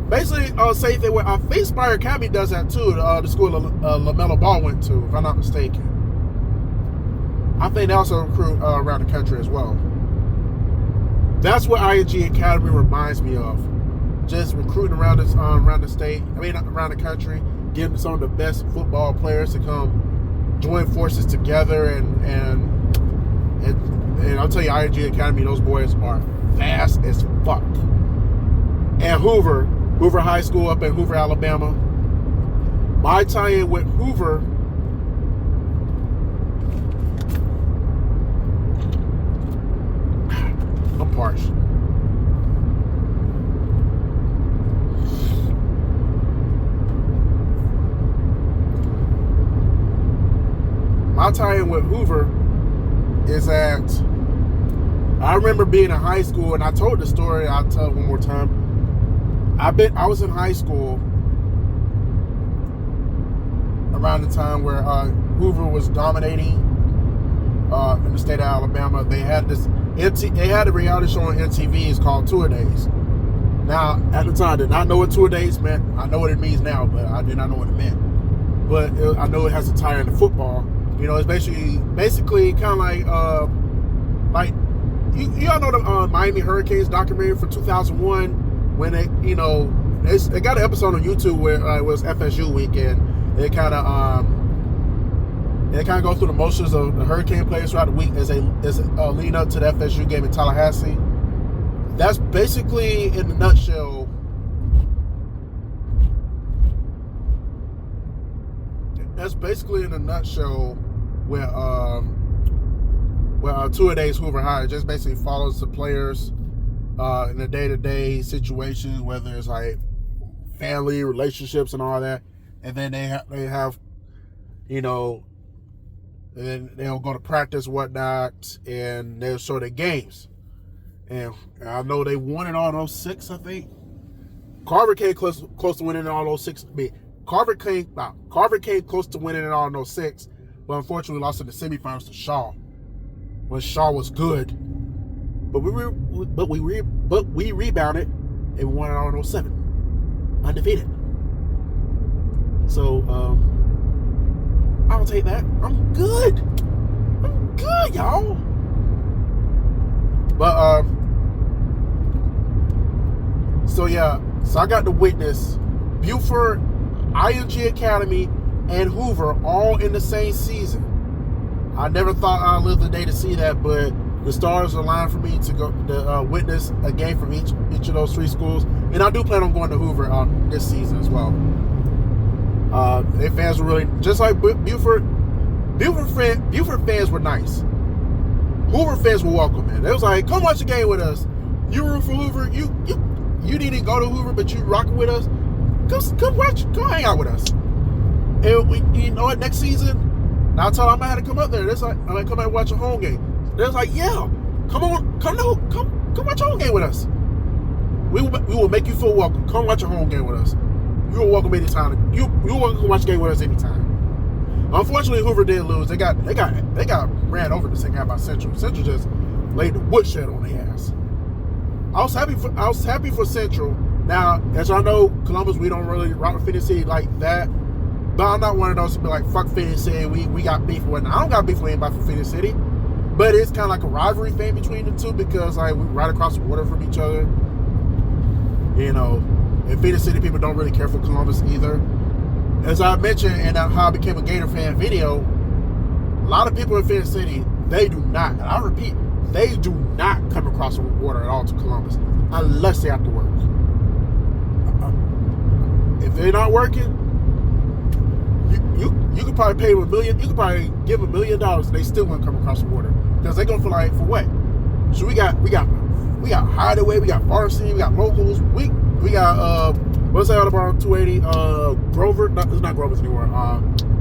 Basically, same thing where I think Spire Academy does that too. The school LaMelo Ball went to, if I'm not mistaken. I think they also recruit around the country as well. That's what ING Academy reminds me of. Just recruiting around the state. I mean, around the country, getting some of the best football players to come join forces together, and I'll tell you, ING Academy, those boys are fast as fuck. And Hoover High School up in Hoover, Alabama. My tie-in with Hoover I'm parched. My tie-in with Hoover is that I remember being in high school, and I told the story, I'll tell it one more time. I was in high school around the time where Hoover was dominating in the state of Alabama. They had a reality show on MTV. It's called Tour Days. Now, at the time, I did not know what Tour Days meant. I know what it means now, but I did not know what it meant. But I know it has a tie into football. You know, it's basically kind of like you all know the Miami Hurricanes documentary from 2001 when they got an episode on YouTube where it was FSU weekend. They kind of go through the motions of the Hurricane players throughout the week as a lead up to the FSU game in Tallahassee. That's basically in a nutshell. Where Two A Days Hoover High just basically follows the players in the day-to-day situations, whether it's like family, relationships, and all that. And then they have, and then they'll go to practice, whatnot, and they'll show their games. And I know they won in all those 6, I think. Carver came close to winning in all those 6. Carver came close to winning in all those 6, but unfortunately lost in the semifinals to Shaw when Shaw was good. But we rebounded and won in all those 7, undefeated. So I'll take that. I'm good, y'all. But so I got to witness Beaufort, ING Academy, and Hoover all in the same season. I never thought I'd live the day to see that, but the stars aligned for me to go to witness a game from each of those 3 schools, and I do plan on going to Hoover this season as well. Their fans were really just like Beaufort. Beaufort fans were nice. Hoover fans were welcoming. They was like, "Come watch the game with us. You root for Hoover. You didn't go to Hoover, but you rocking with us. Come hang out with us." And what? Next season, I told them I had to come up there. It's like, I'm like, come out and watch a home game. They was like, "Yeah, come watch a home game with us. We will make you feel welcome. Come watch a home game with us. You are welcome anytime. You welcome to watch a game with us anytime." Unfortunately, Hoover did lose. They got ran over the second half by Central. Central just laid the woodshed on their ass. I was happy for Central. Now, as y'all know, Columbus, we don't really rock with Phoenix City like that. But I'm not one of those to be like, fuck Phoenix City, we got beef with it. I don't got beef with anybody from Phoenix City. But it's kind of like a rivalry thing between the two because like we right across the water from each other. You know, and Phoenix City people don't really care for Columbus either. As I mentioned in how I became a Gator fan video, a lot of people in Phoenix City, they do not, and I repeat, they do not come across the water at all to Columbus unless they have to work. If they're not working, you could probably pay them $1 million. You could probably give $1 million, and they still won't come across the water because they're gonna feel like for what? So we got Hideaway, we got Varsity, we got locals, we got what's that about 280? Grover? No, it's not Grover's anymore.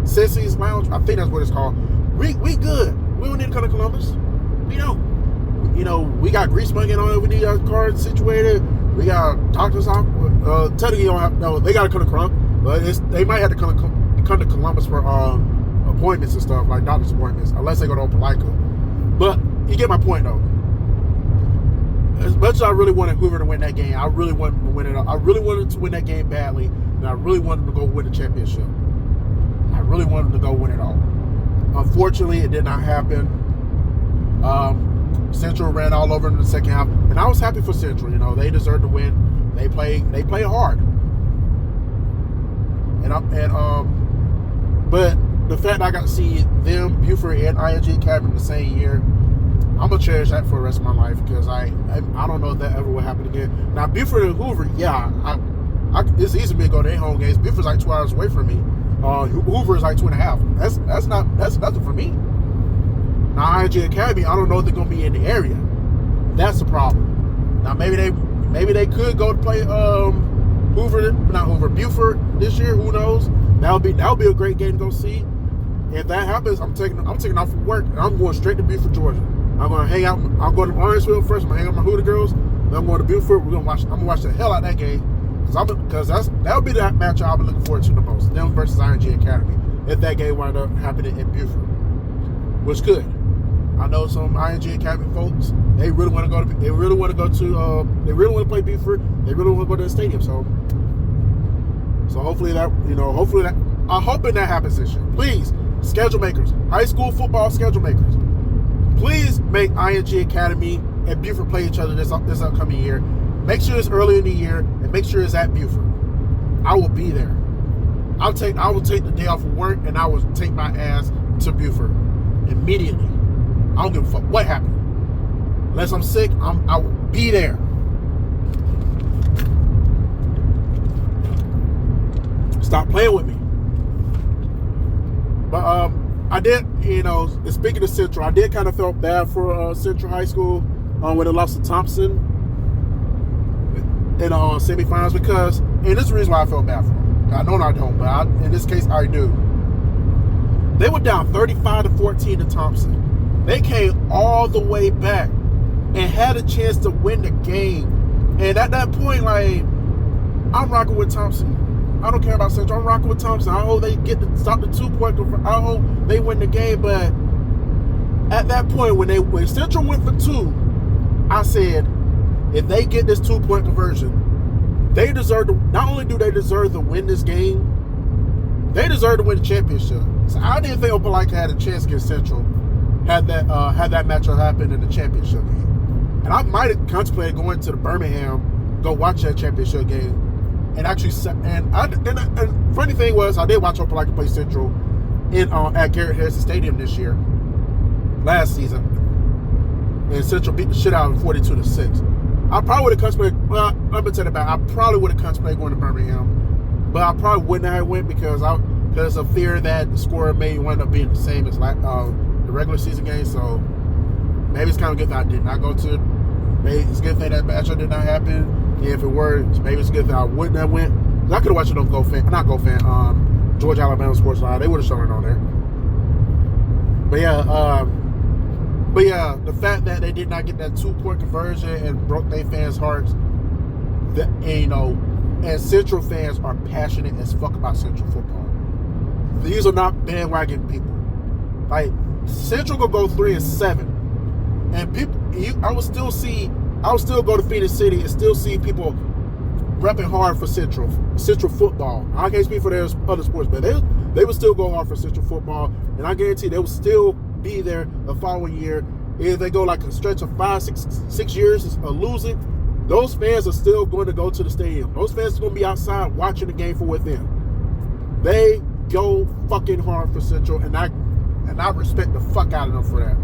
Sissy's Lounge. I think that's what it's called. We good. We don't need to come to Columbus. We don't. You know, we got Grease Monkey on it. We need our cars situated. We got doctors off. Technically, don't have, no, they got to come to Columbus, but they might have to come to Columbus for appointments and stuff, like doctor's appointments, unless they go to Opelika. But you get my point, though. As much as I really wanted Hoover to win that game, I really wanted to win it. I really wanted to win that game badly, and I really wanted to go win the championship. I really wanted to go win it all. Unfortunately, it did not happen. Central ran all over in the second half, and I was happy for Central. You know, they deserved to win. They played hard, but the fact that I got to see them, Buford and ING Academy in the same year, I'm gonna cherish that for the rest of my life because I don't know if that ever will happen again. Now Buford and Hoover, yeah, it's easy for me to go to their home games. Buford's like 2 hours away from me. Hoover is like 2.5. That's nothing for me. Now ING Academy, I don't know if they're gonna be in the area. That's the problem. Now maybe they could go to play Buford this year. Who knows? That'll be a great game to go see. If that happens, I'm taking off from work and I'm going straight to Buford, Georgia. I'm gonna hang out. I'm going to Lawrenceville first. I'm gonna hang out with my Hooter girls. Then I'm going to Buford. I'm gonna watch the hell out of that game because that'll be that match I'll be looking forward to the most. Them versus ING Academy. If that game wind up happening in Buford, which could. I know some ING Academy folks. They really want to go to. They really want to play Buford. They really want to go to the stadium. So hopefully that. I'm hoping that happens this year. Please, schedule makers, high school football schedule makers. Please make ING Academy and Buford play each other this upcoming year. Make sure it's early in the year and make sure it's at Buford. I will be there. I will take the day off of work and I will take my ass to Buford immediately. I don't give a fuck what happened. Unless I'm sick, I will be there. Stop playing with me. But I did, speaking of Central, I did kind of felt bad for Central High School when they lost to Thompson in semifinals because, and this is the reason why I felt bad for them. I know I don't, but in this case, I do. They were down 35-14 to Thompson. They came all the way back and had a chance to win the game. And at that point, like, I'm rocking with Thompson. I don't care about Central. I'm rocking with Thompson. I hope they get to stop the 2-point conversion. I hope they win the game. But at that point, when Central went for 2, I said, if they get this 2-point conversion, they deserve to. Not only do they deserve to win this game, they deserve to win the championship. So I didn't think Opelika had a chance against Central had that matchup happen in the championship game. And I might have contemplated going to the Birmingham, go watch that championship game. And actually, and funny thing was, I did watch Opelika play Central at Garrett Harrison Stadium this year, last season, and Central beat the shit out of 42-6. I probably would have contemplated. Well, let me tell you about. I probably would have contemplated going to Birmingham, but I probably wouldn't have went because of fear that the score may wind up being the same as the regular season game. So maybe it's kind of good that I did not go to. Maybe it's a good thing that matchup did not happen. Yeah, if it were, maybe it's a good thing I wouldn't have went. I could have watched it on Georgia Alabama Sports Live. They would have shown it on there. But yeah, the fact that they did not get that 2-point conversion and broke their fans' hearts, and Central fans are passionate as fuck about Central football. These are not bandwagon people. Like, Central could go 3-7, and people, I would still go to Phoenix City and still see people repping hard for Central football. I can't speak for their other sports, but they would still go hard for Central football, and I guarantee they will still be there the following year. If they go like a stretch of 6 years of losing, those fans are still going to go to the stadium. Those fans are going to be outside watching the game for within. They go fucking hard for Central, and I respect the fuck out of them for that.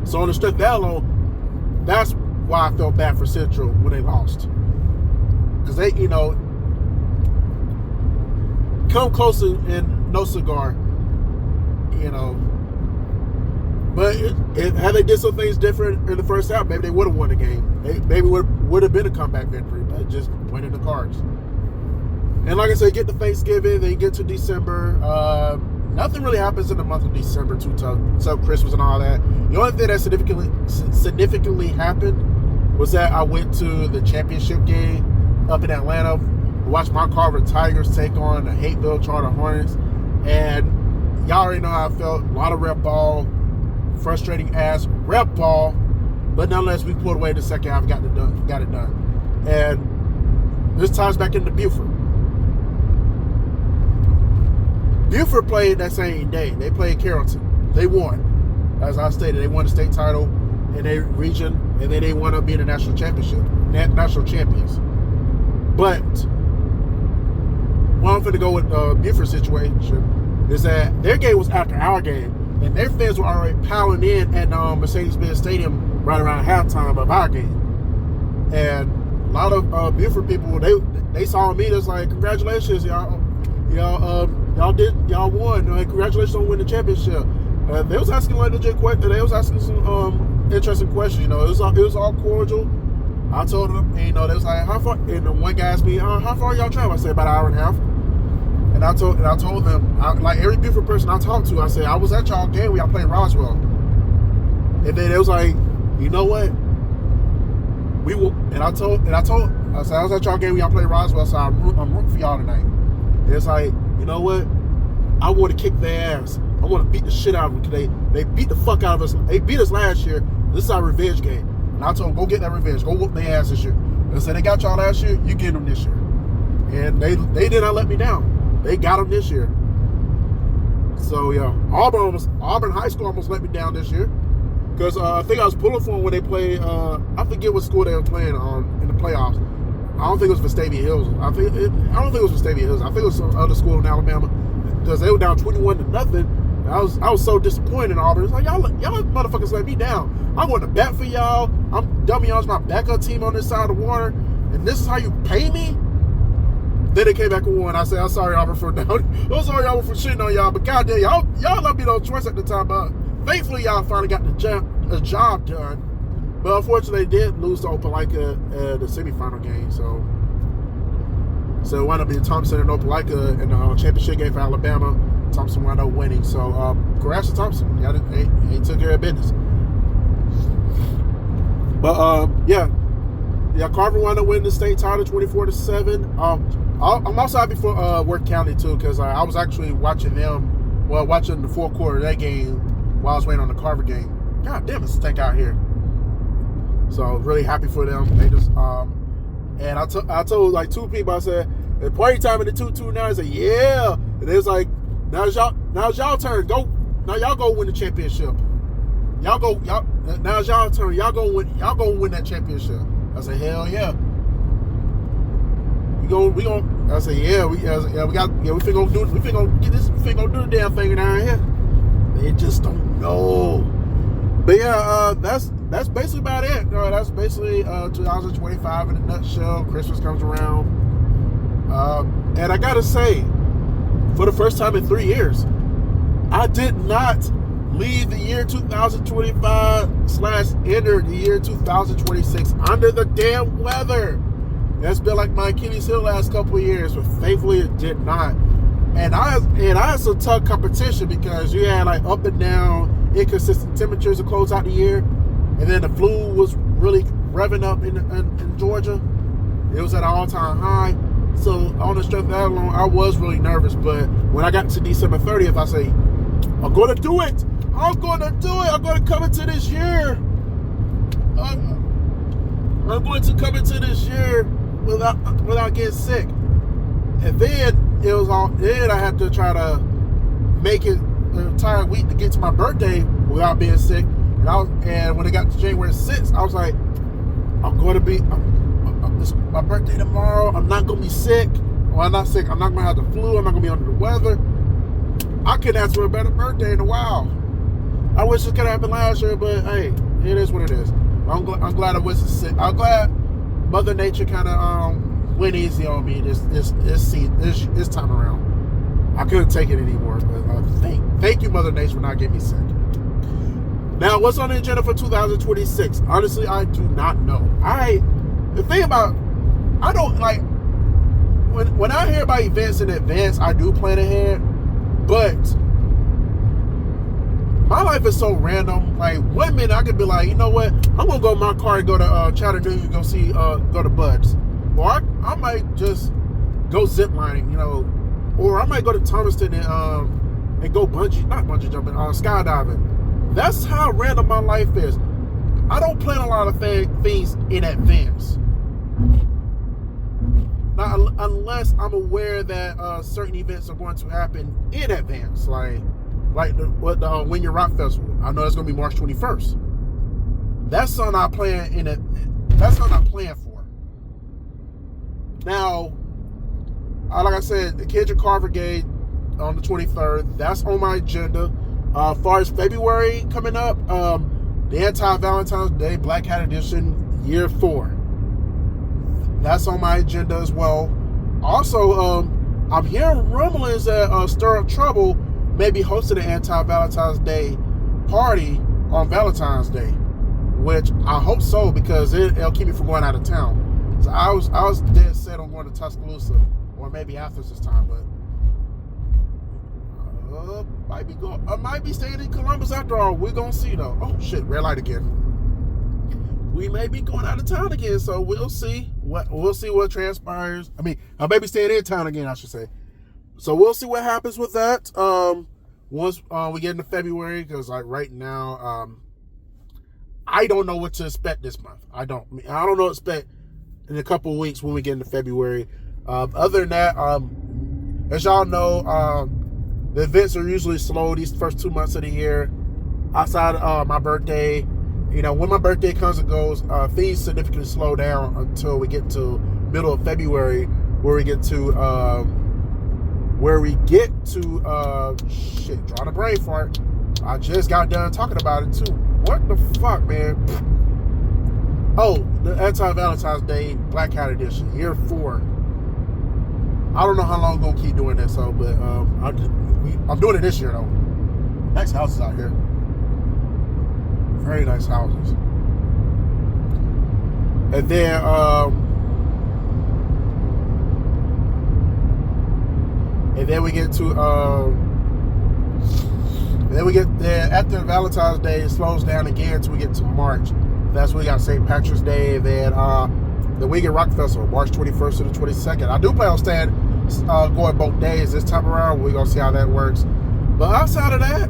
So on the strength of that alone, that's why I felt bad for Central when they lost. Because they, come close and no cigar, But had they did some things different in the first half, maybe they would have won the game. Maybe would have been a comeback victory, but it just went in the cards. And like I said, get to Thanksgiving, then you get to December. Nothing really happens in the month of December till Christmas and all that. The only thing that significantly happened was that I went to the championship game up in Atlanta, watched my Carver Tigers take on the Hateville Charter Hornets, and y'all already know how I felt. A lot of rep ball, frustrating ass rep ball, but nonetheless we pulled away the second half, got it done. And this ties back into Buford. Buford played that same day. They played Carrollton. They won. As I stated, they won the state title in their region, and then they wound up being the national champions. But where I'm going to go with the Buford situation is that their game was after our game, and their fans were already piling in at Mercedes-Benz Stadium right around halftime of our game. And a lot of Buford people, they saw me. They was like, "Congratulations, y'all won. Congratulations on winning the championship." They was asking like legit questions. They was asking some interesting questions. It was all cordial. I told them, and, they was like, "How far?" And the one guy asked me, "How far are y'all traveling?" I said, "About an hour and a half." And I told them, like every Buford person I talked to, I said, "I was at y'all game when y'all played Roswell." And then it was like, "You know what? We will." And I said, "I was at y'all game when y'all played Roswell, so I'm rooting for y'all tonight." And it's like, you know what? I want to kick their ass. I want to beat the shit out of them because they beat the fuck out of us. They beat us last year. This is our revenge game. And I told them, go get that revenge. Go whoop their ass this year. And I said, they got y'all last year, you get them this year. And they did not let me down. They got them this year. So, yeah, Auburn High School almost let me down this year. Because I think I was pulling for them when they played, I forget what school they were playing in the playoffs. I don't think it was Vestavia Hills. I don't think it was Vestavia Hills. I think it was some other school in Alabama. Because they were down 21-0. I was so disappointed in Auburn. It's like, y'all motherfuckers let me down. I'm going to bat for y'all. I'm dumping y'all's my backup team on this side of the water. And this is how you pay me? Then they came back and won. I said, I'm sorry, Auburn, for shitting on y'all. But goddamn, y'all let me no choice at the time. But thankfully, y'all finally got the job done. But unfortunately, they did lose to Opelika the semifinal game. So it wound up being Thompson and Opelika in the championship game for Alabama. Thompson wound up winning. So congrats to Thompson. Yeah, they took care of business. But yeah, Carver wound up winning the state title 24-7. I'm also happy for Worth County too, because I was actually watching the fourth quarter of that game while I was waiting on the Carver game. God damn, it's stank out here. So really happy for them. They just and I told like two people, I said, "It's party time in the 2-2 now." I said, "Yeah." And it was like, now's y'all turn. Go now, y'all go win the championship. Now's y'all turn. Y'all go win that championship. I said, "Hell yeah." We gon' I said, "Yeah, we finna do the damn thing down here." They just don't know. But yeah, that's basically about it. That's basically 2025 in a nutshell. Christmas comes around, and I gotta say, for the first time in 3 years, I did not leave the year 2025/enter the year 2026 under the damn weather. That's been like my Achilles heel last couple of years, but thankfully it did not. And I had some tough competition because you had like up and down, inconsistent temperatures to close out the year, and then the flu was really revving up in Georgia. It was at an all-time high. So on the strength of that alone, I was really nervous. But when I got to December 30th, I say, I'm going to do it. I'm going to come into this year. I'm going to come into this year without getting sick. And then it was all. Then I had to try to make it the entire week to get to my birthday without being sick. And when it got to January 6th, I was like, I'm going to be. It's my birthday tomorrow. I'm not going to be sick. Well, I'm not sick. I'm not going to have the flu. I'm not going to be under the weather. I couldn't ask for a better birthday in a while. I wish it could have happened last year, but hey, it is what it is. I'm glad I wasn't sick. I'm glad Mother Nature kind of went easy on me this time around. I couldn't take it anymore. But thank you, Mother Nature, for not getting me sick. Now, what's on the agenda for 2026? Honestly, I do not know. The thing about, I don't like, when I hear about events in advance, I do plan ahead, but my life is so random. Like, 1 minute I could be like, you know what, I'm gonna go in my car and go to Chattanooga and go to Bud's, or I might just go zip lining, you know, or I might go to Thomaston and go not bungee jumping, skydiving. That's how random my life is. I don't plan a lot of things in advance. Now, unless I'm aware that certain events are going to happen in advance, like the Win Your Rock Festival. I know it's going to be March 21st. That's something I plan in it. That's something I plan for. Now, like I said, the Kendrick Carver Gate on the 23rd. That's on my agenda. As far as February coming up, the Anti-Valentine's Day Black Hat Edition Year 4. That's on my agenda as well. Also, I'm hearing rumblings that Stir Up Trouble may be hosting an Anti-Valentine's Day party on Valentine's Day, which I hope so, because it'll keep me from going out of town. So I was dead set on going to Tuscaloosa, or maybe Athens this time, but I might be staying in Columbus after all. We're gonna see though. Oh shit, red light again. We may be going out of town again, so we'll see what transpires. I may be staying in town again, I should say. So we'll see what happens with that. Once we get into February, because like right now, I don't know what to expect this month. I don't know what to expect in a couple of weeks when we get into February. Other than that, as y'all know, the events are usually slow these first 2 months of the year. Outside my birthday, you know, when my birthday comes and goes, things significantly slow down until we get to middle of February, where we get to drawing a brain fart. I just got done talking about it too. What the fuck, man? Oh, the Anti-Valentine's Day Black Hat Edition, Year 4. I don't know how long I'm gonna keep doing this, but I'm doing it this year though. Nice houses out here. Very nice houses. And then we get to after Valentine's Day, it slows down again until we get to March. That's when we got St. Patrick's Day. Then the Win Your Rock Festival, March 21st to the 22nd. I do plan on staying going both days this time around. We're gonna see how that works. But outside of that,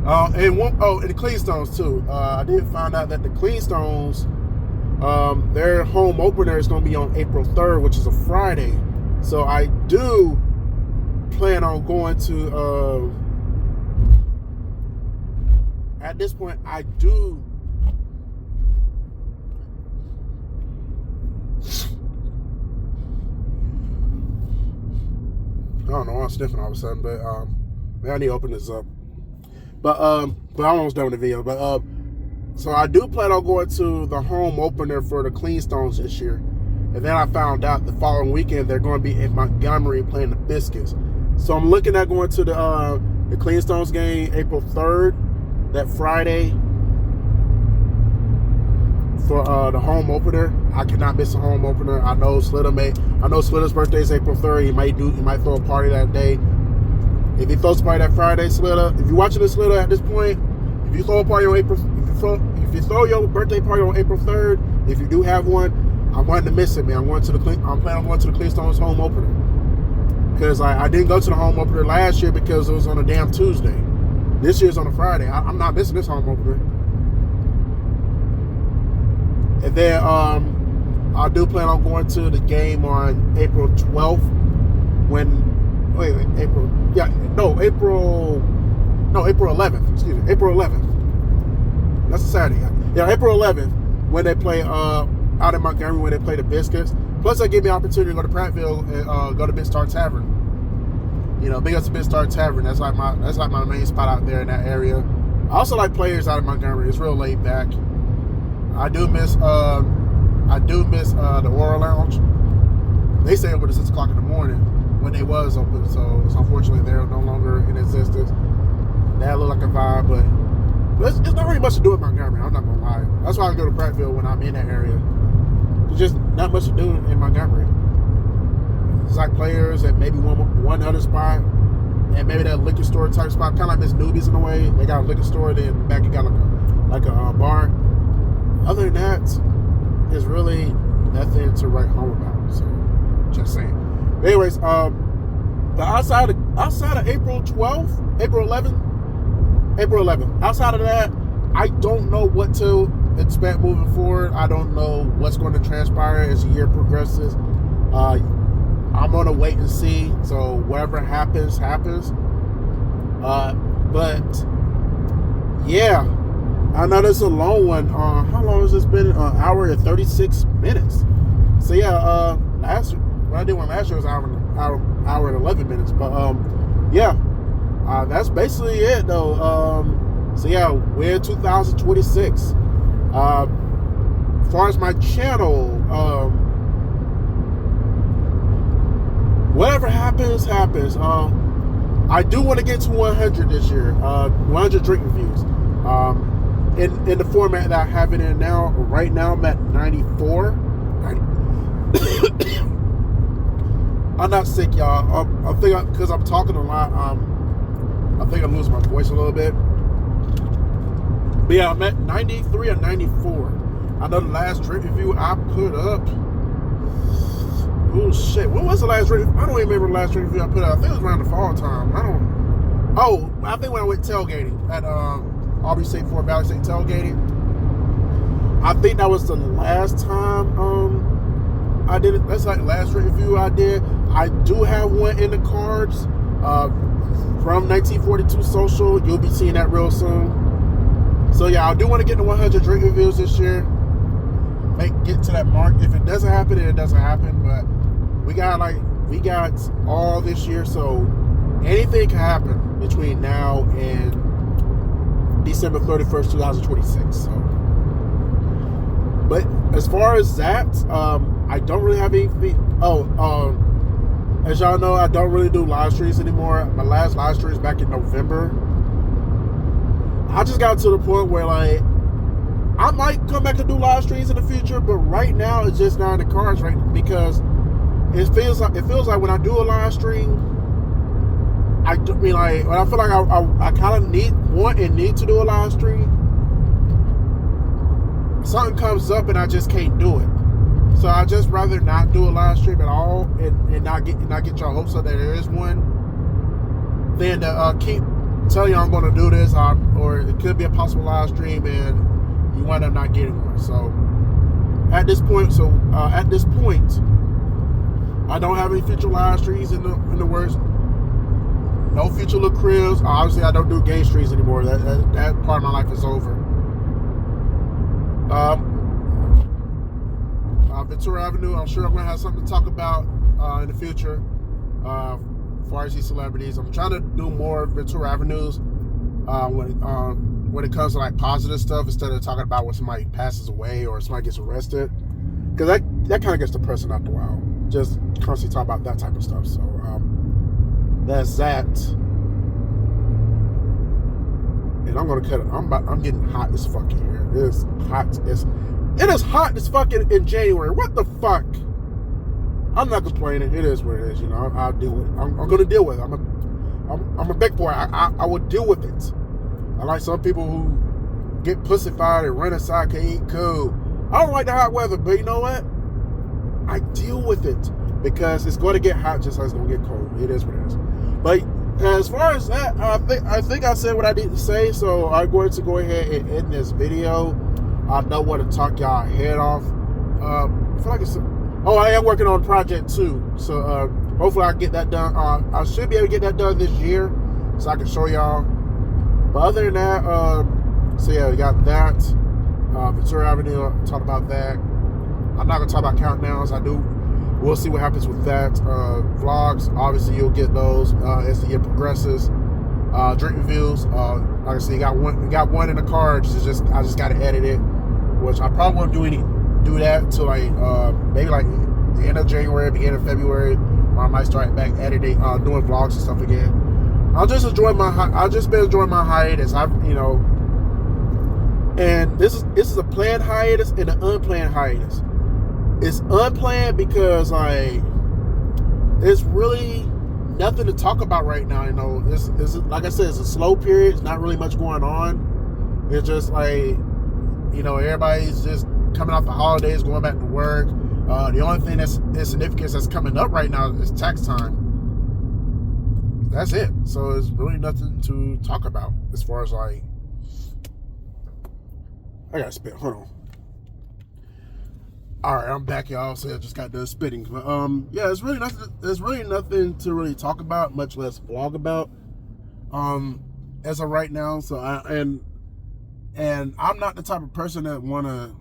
and the Cleanstones too. I did find out that the Cleanstones, their home opener is gonna be on April 3rd, which is a Friday. So I do plan on going to. At this point, I do. I don't know, I'm sniffing all of a sudden, but I need to open this up. But I'm almost done with the video. But so I do plan on going to the home opener for the Cleanstones this year. And then I found out the following weekend they're going to be in Montgomery playing the Biscuits. So I'm looking at going to the Cleanstones game April 3rd, that Friday, for the home opener. I cannot miss a home opener. I know Slitter's birthday is April 3rd. He might throw a party that day. If he throws a party that Friday, Slitter, if you're watching the Slitter at this point, if you throw a party on if you throw your birthday party on April 3rd, if you do have one, I'm wanting to miss it, man. I'm planning on going to the Cleanstones home opener. Because I didn't go to the home opener last year because it was on a damn Tuesday. This year's on a Friday. I'm not missing this home opener. And then I do plan on going to the game on April 12th. April 11th, excuse me, April 11th. That's a Saturday. Yeah, April 11th, when they play out in Montgomery, when they play the Biscuits. Plus, they give me an opportunity to go to Prattville and go to Big Star Tavern. You know, big up to Big Star Tavern. That's like my main spot out there in that area. I also like players out of Montgomery. It's real laid back. I do miss the Oral Lounge. They stay open to 6 o'clock in the morning when they was open, so it's unfortunately they're no longer in existence. That look like a vibe, but it's not really much to do in Montgomery. I'm not gonna lie. That's why I go to Prattville when I'm in that area. There's just not much to do in Montgomery. It's like players and maybe one other spot, and maybe that liquor store type spot, kind of like Miss Newbies in a way. They got a liquor store, then in the back you got like a bar. Other than that, there's really nothing to write home about. So, just saying. But anyways, but outside of April 12th, April 11th, outside of that, I don't know what to expect moving forward. I don't know what's going to transpire as the year progresses. I'm going to wait and see. So whatever happens. But yeah, I know this is a long one. How long has this been? An hour and 36 minutes. So yeah, what I did one last year was hour and 11 minutes. But yeah, that's basically it though. So yeah, we're in 2026. As far as my channel, whatever happens. I do want to get to 100 this year. 100 drink reviews. In the format that I have it in now. Right now I'm at 94. I'm not sick, y'all. I think because I'm talking a lot. I think I'm losing my voice a little bit. But yeah, I'm at 93 or 94. I know the last drink review I put up. Oh shit! When was the last drink? I don't even remember the last drink review I put up. I think it was around the fall time. I think when I went tailgating at Aubrey State Fort Valley State tailgating. I think that was the last time I did it. That's like the last drink review I did. I do have one in the cards from 1942 Social. You'll be seeing that real soon. So yeah, I do want to get to 100 drink reviews this year. Get to that mark. If it doesn't happen, it doesn't happen. But we got all this year, so anything can happen between now and December 31st, 2026. So, but as far as that, I don't really have anything. As y'all know, I don't really do live streams anymore. My last live stream is back in November. I just got to the point where like I might come back and do live streams in the future, but right now it's just not in the cards, right? Because it feels like when I do a live stream, I feel like I kind of need to do a live stream. Something comes up and I just can't do it. So I just rather not do a live stream at all and not get your hopes up that there is one, than to keep telling you I'm going to do this, or it could be a possible live stream and you wind up not getting one. So at this point, I don't have any future live streams in the works. No future little cribs. Obviously, I don't do game streams anymore. That part of my life is over. Ventura Avenue. I'm sure I'm gonna have something to talk about in the future. As far as these celebrities, I'm trying to do more Ventura Avenues when it comes to like positive stuff, instead of talking about when somebody passes away or somebody gets arrested, because that kind of gets depressing after a while. Just constantly talk about that type of stuff. So that's that. And I'm gonna cut it. I'm getting hot as fuck here. It is hot. It is hot as fuck in January. What the fuck? I'm not complaining. It is what it is. You know, I'll deal with it. I'm gonna deal with it. I'm a big boy. I would deal with it. I like some people who get pussified and run inside can eat cool. I don't like the hot weather, but you know what? I deal with it because it's going to get hot just like it's going to get cold. It is what it is. But as far as that, I think I said what I need to say, so I'm going to go ahead and end this video. I don't want to talk y'all head off. I feel like I am working on a project too, so hopefully I get that done. I should be able to get that done this year, so I can show y'all. But other than that, so yeah, we got that. Ventura Avenue, talked about that. I'm not gonna talk about countdowns. We'll see what happens with that. Vlogs, obviously you'll get those as the year progresses. Drink reviews, like I said, we got one in the cards. I just gotta edit it, which I probably won't do that until like maybe like the end of January, beginning of February, where I might start back editing, doing vlogs and stuff again. I've just been enjoying my hiatus. And this is a planned hiatus and an unplanned hiatus. It's unplanned because like there's really nothing to talk about right now. This like I said, it's a slow period. It's not really much going on. It's just like everybody's just coming off the holidays, going back to work. The only thing that's significant that's coming up right now is tax time. That's it. So there's really nothing to talk about as far as like. I gotta spit. Hold on. All right, I'm back, y'all. So I just got done spitting. But yeah, there's really nothing to really talk about, much less vlog about. As of right now. So and I'm not the type of person that wanna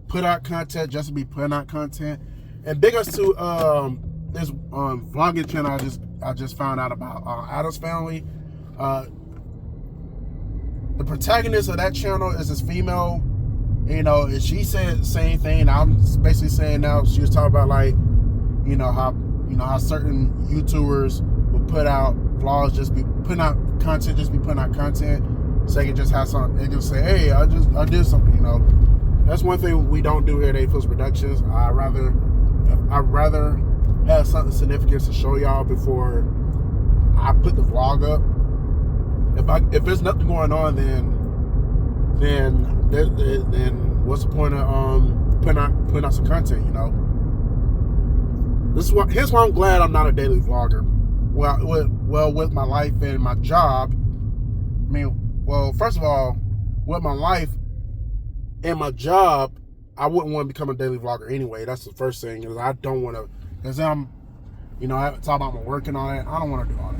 put out content just to be putting out content. And big ups to this vlogging channel I just found out about, Addams Family. The protagonist of that channel is this female, and she said the same thing. I'm basically saying now, she was talking about like, how certain YouTubers will put out vlogs, just be putting out content, so they can just have something. They can say, hey, I did something. That's one thing we don't do here at A-Fizzle Productions. I'd rather have something significant to show y'all before I put the vlog up. If there's nothing going on, then what's the point of putting out some content? Here's why I'm glad I'm not a daily vlogger. Well, with my life and my job. First of all, with my life and my job, I wouldn't want to become a daily vlogger anyway. That's the first thing, because I don't want to. Because I'm, I talk about my work and all that. I don't want to do all that.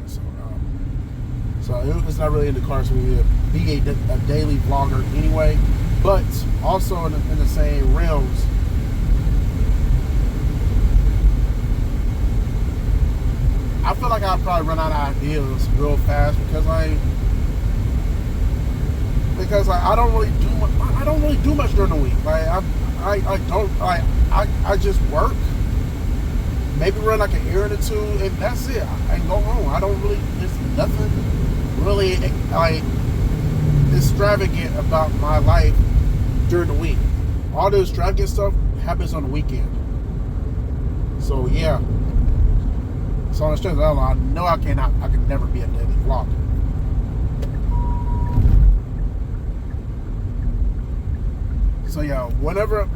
So it's not really in the cards for me to be a daily vlogger anyway. But also in the same realms, I feel like I'll probably run out of ideas real fast because I don't really do much during the week. Like I just work, maybe run like an errand or two, and that's it. I go home. I don't really. There's nothing really like extravagant about my life during the week. All the extravagant stuff happens on the weekend. So yeah. So on the strength of that, I know I can never be a daily vlogger. So yeah, whenever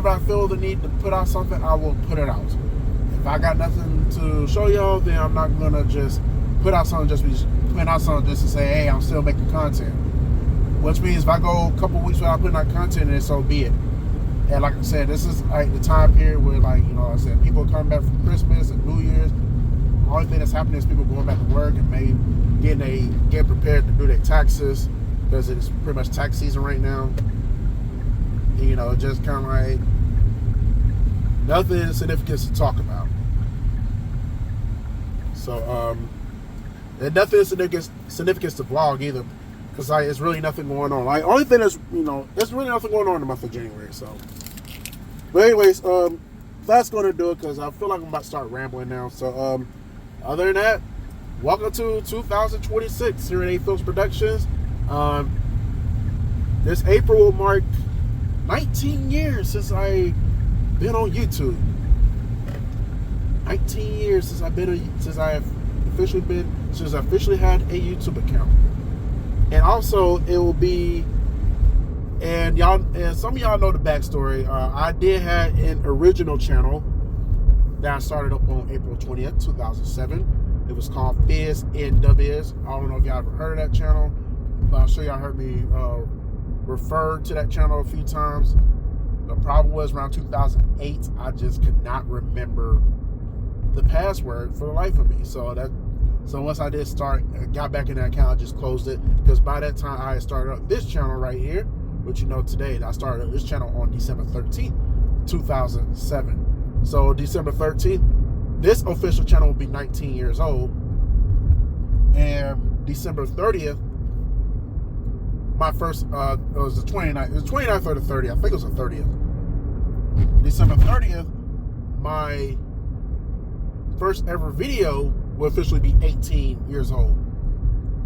I feel the need to put out something, I will put it out. If I got nothing to show y'all, then I'm not gonna just put out something just to say, hey, I'm still making content. Which means if I go a couple weeks without putting out content, then so be it. And like I said, this is like the time period where, like, I said, people come back from Christmas and New Year's. The only thing that's happening is people going back to work and maybe getting prepared to do their taxes, because it's pretty much tax season right now. And, just kind of like nothing significant to talk about. So, and nothing significant to vlog either, because it's really nothing going on. Like, only thing that's, there's really nothing going on in the month of January. So, but anyways, that's going to do it, because I feel like I'm about to start rambling now. So, other than that, welcome to 2026 here at A-Fizzle Productions. This April will mark 19 years since I've been on YouTube. 19 years since I officially had a YouTube account. And also, it will be, and some of y'all know the backstory. I did have an original channel that I started up on April 20th, 2007. It was called Fizz and the Biz. I don't know if y'all ever heard of that channel, but I'm sure y'all heard me refer to that channel a few times. The problem was around 2008, I just could not remember the password for the life of me. So once I did got back in that account, I just closed it, because by that time I had started up this channel right here, which today I started up this channel on December 13th, 2007. So December 13th, this official channel will be 19 years old, and December 30th, my first, it was the 29th, it was 29th or the 30th, I think it was the 30th. December 30th, my first ever video will officially be 18 years old.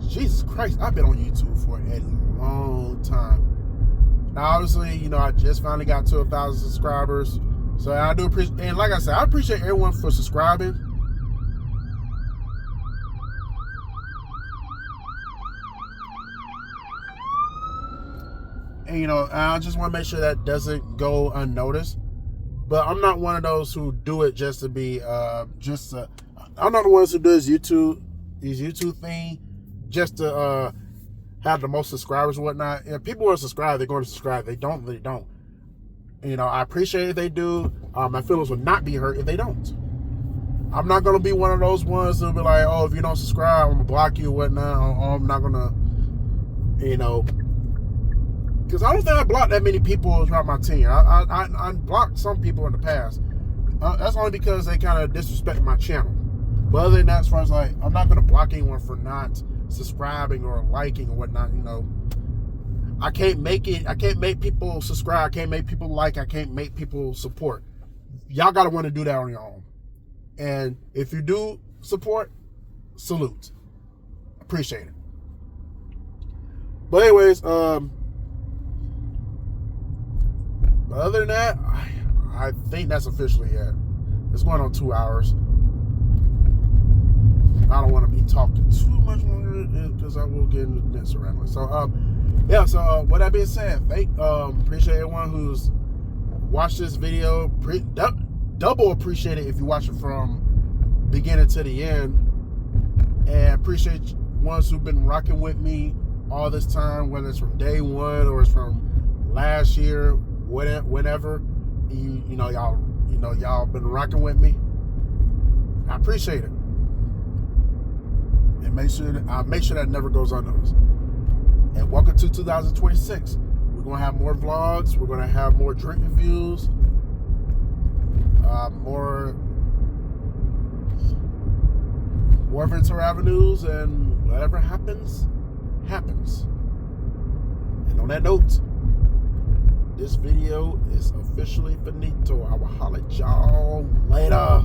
Jesus Christ, I've been on YouTube for a long time. Now, obviously, I just finally got to 1,000 subscribers. So I do appreciate, and like I said, I appreciate everyone for subscribing. And I just want to make sure that doesn't go unnoticed. But I'm not one of those who do it just to be I'm not the ones who do this YouTube thing just to have the most subscribers and whatnot. If people want to subscribe, they're going to subscribe. They don't, they don't. I appreciate if they do. My feelings would not be hurt if they don't. I'm not going to be one of those ones who'll be like, oh, if you don't subscribe, I'm going to block you or whatnot. Or I'm not going to, because I don't think I blocked that many people throughout my tenure. I blocked some people in the past. That's only because they kind of disrespect my channel. But other than that, as far as I'm not going to block anyone for not subscribing or liking or whatnot. I can't make people subscribe. I can't make people like. I can't make people support. Y'all got to want to do that on your own. And if you do support, salute. Appreciate it. But anyways, but other than that, I think that's officially it. It's going on 2 hours. I don't want to be talking too much longer because I will get into this around. So, yeah. So, with that being said, appreciate everyone who's watched this video. Double appreciate it if you watch it from beginning to the end, and appreciate ones who've been rocking with me all this time, whether it's from day one or it's from last year, whenever. Y'all been rocking with me. I appreciate it. And make sure that never goes unnoticed. And welcome to 2026. We're gonna have more vlogs. We're gonna have more drink reviews. More Ventura Avenues, and whatever happens. And on that note, this video is officially finito. I will holler at y'all later.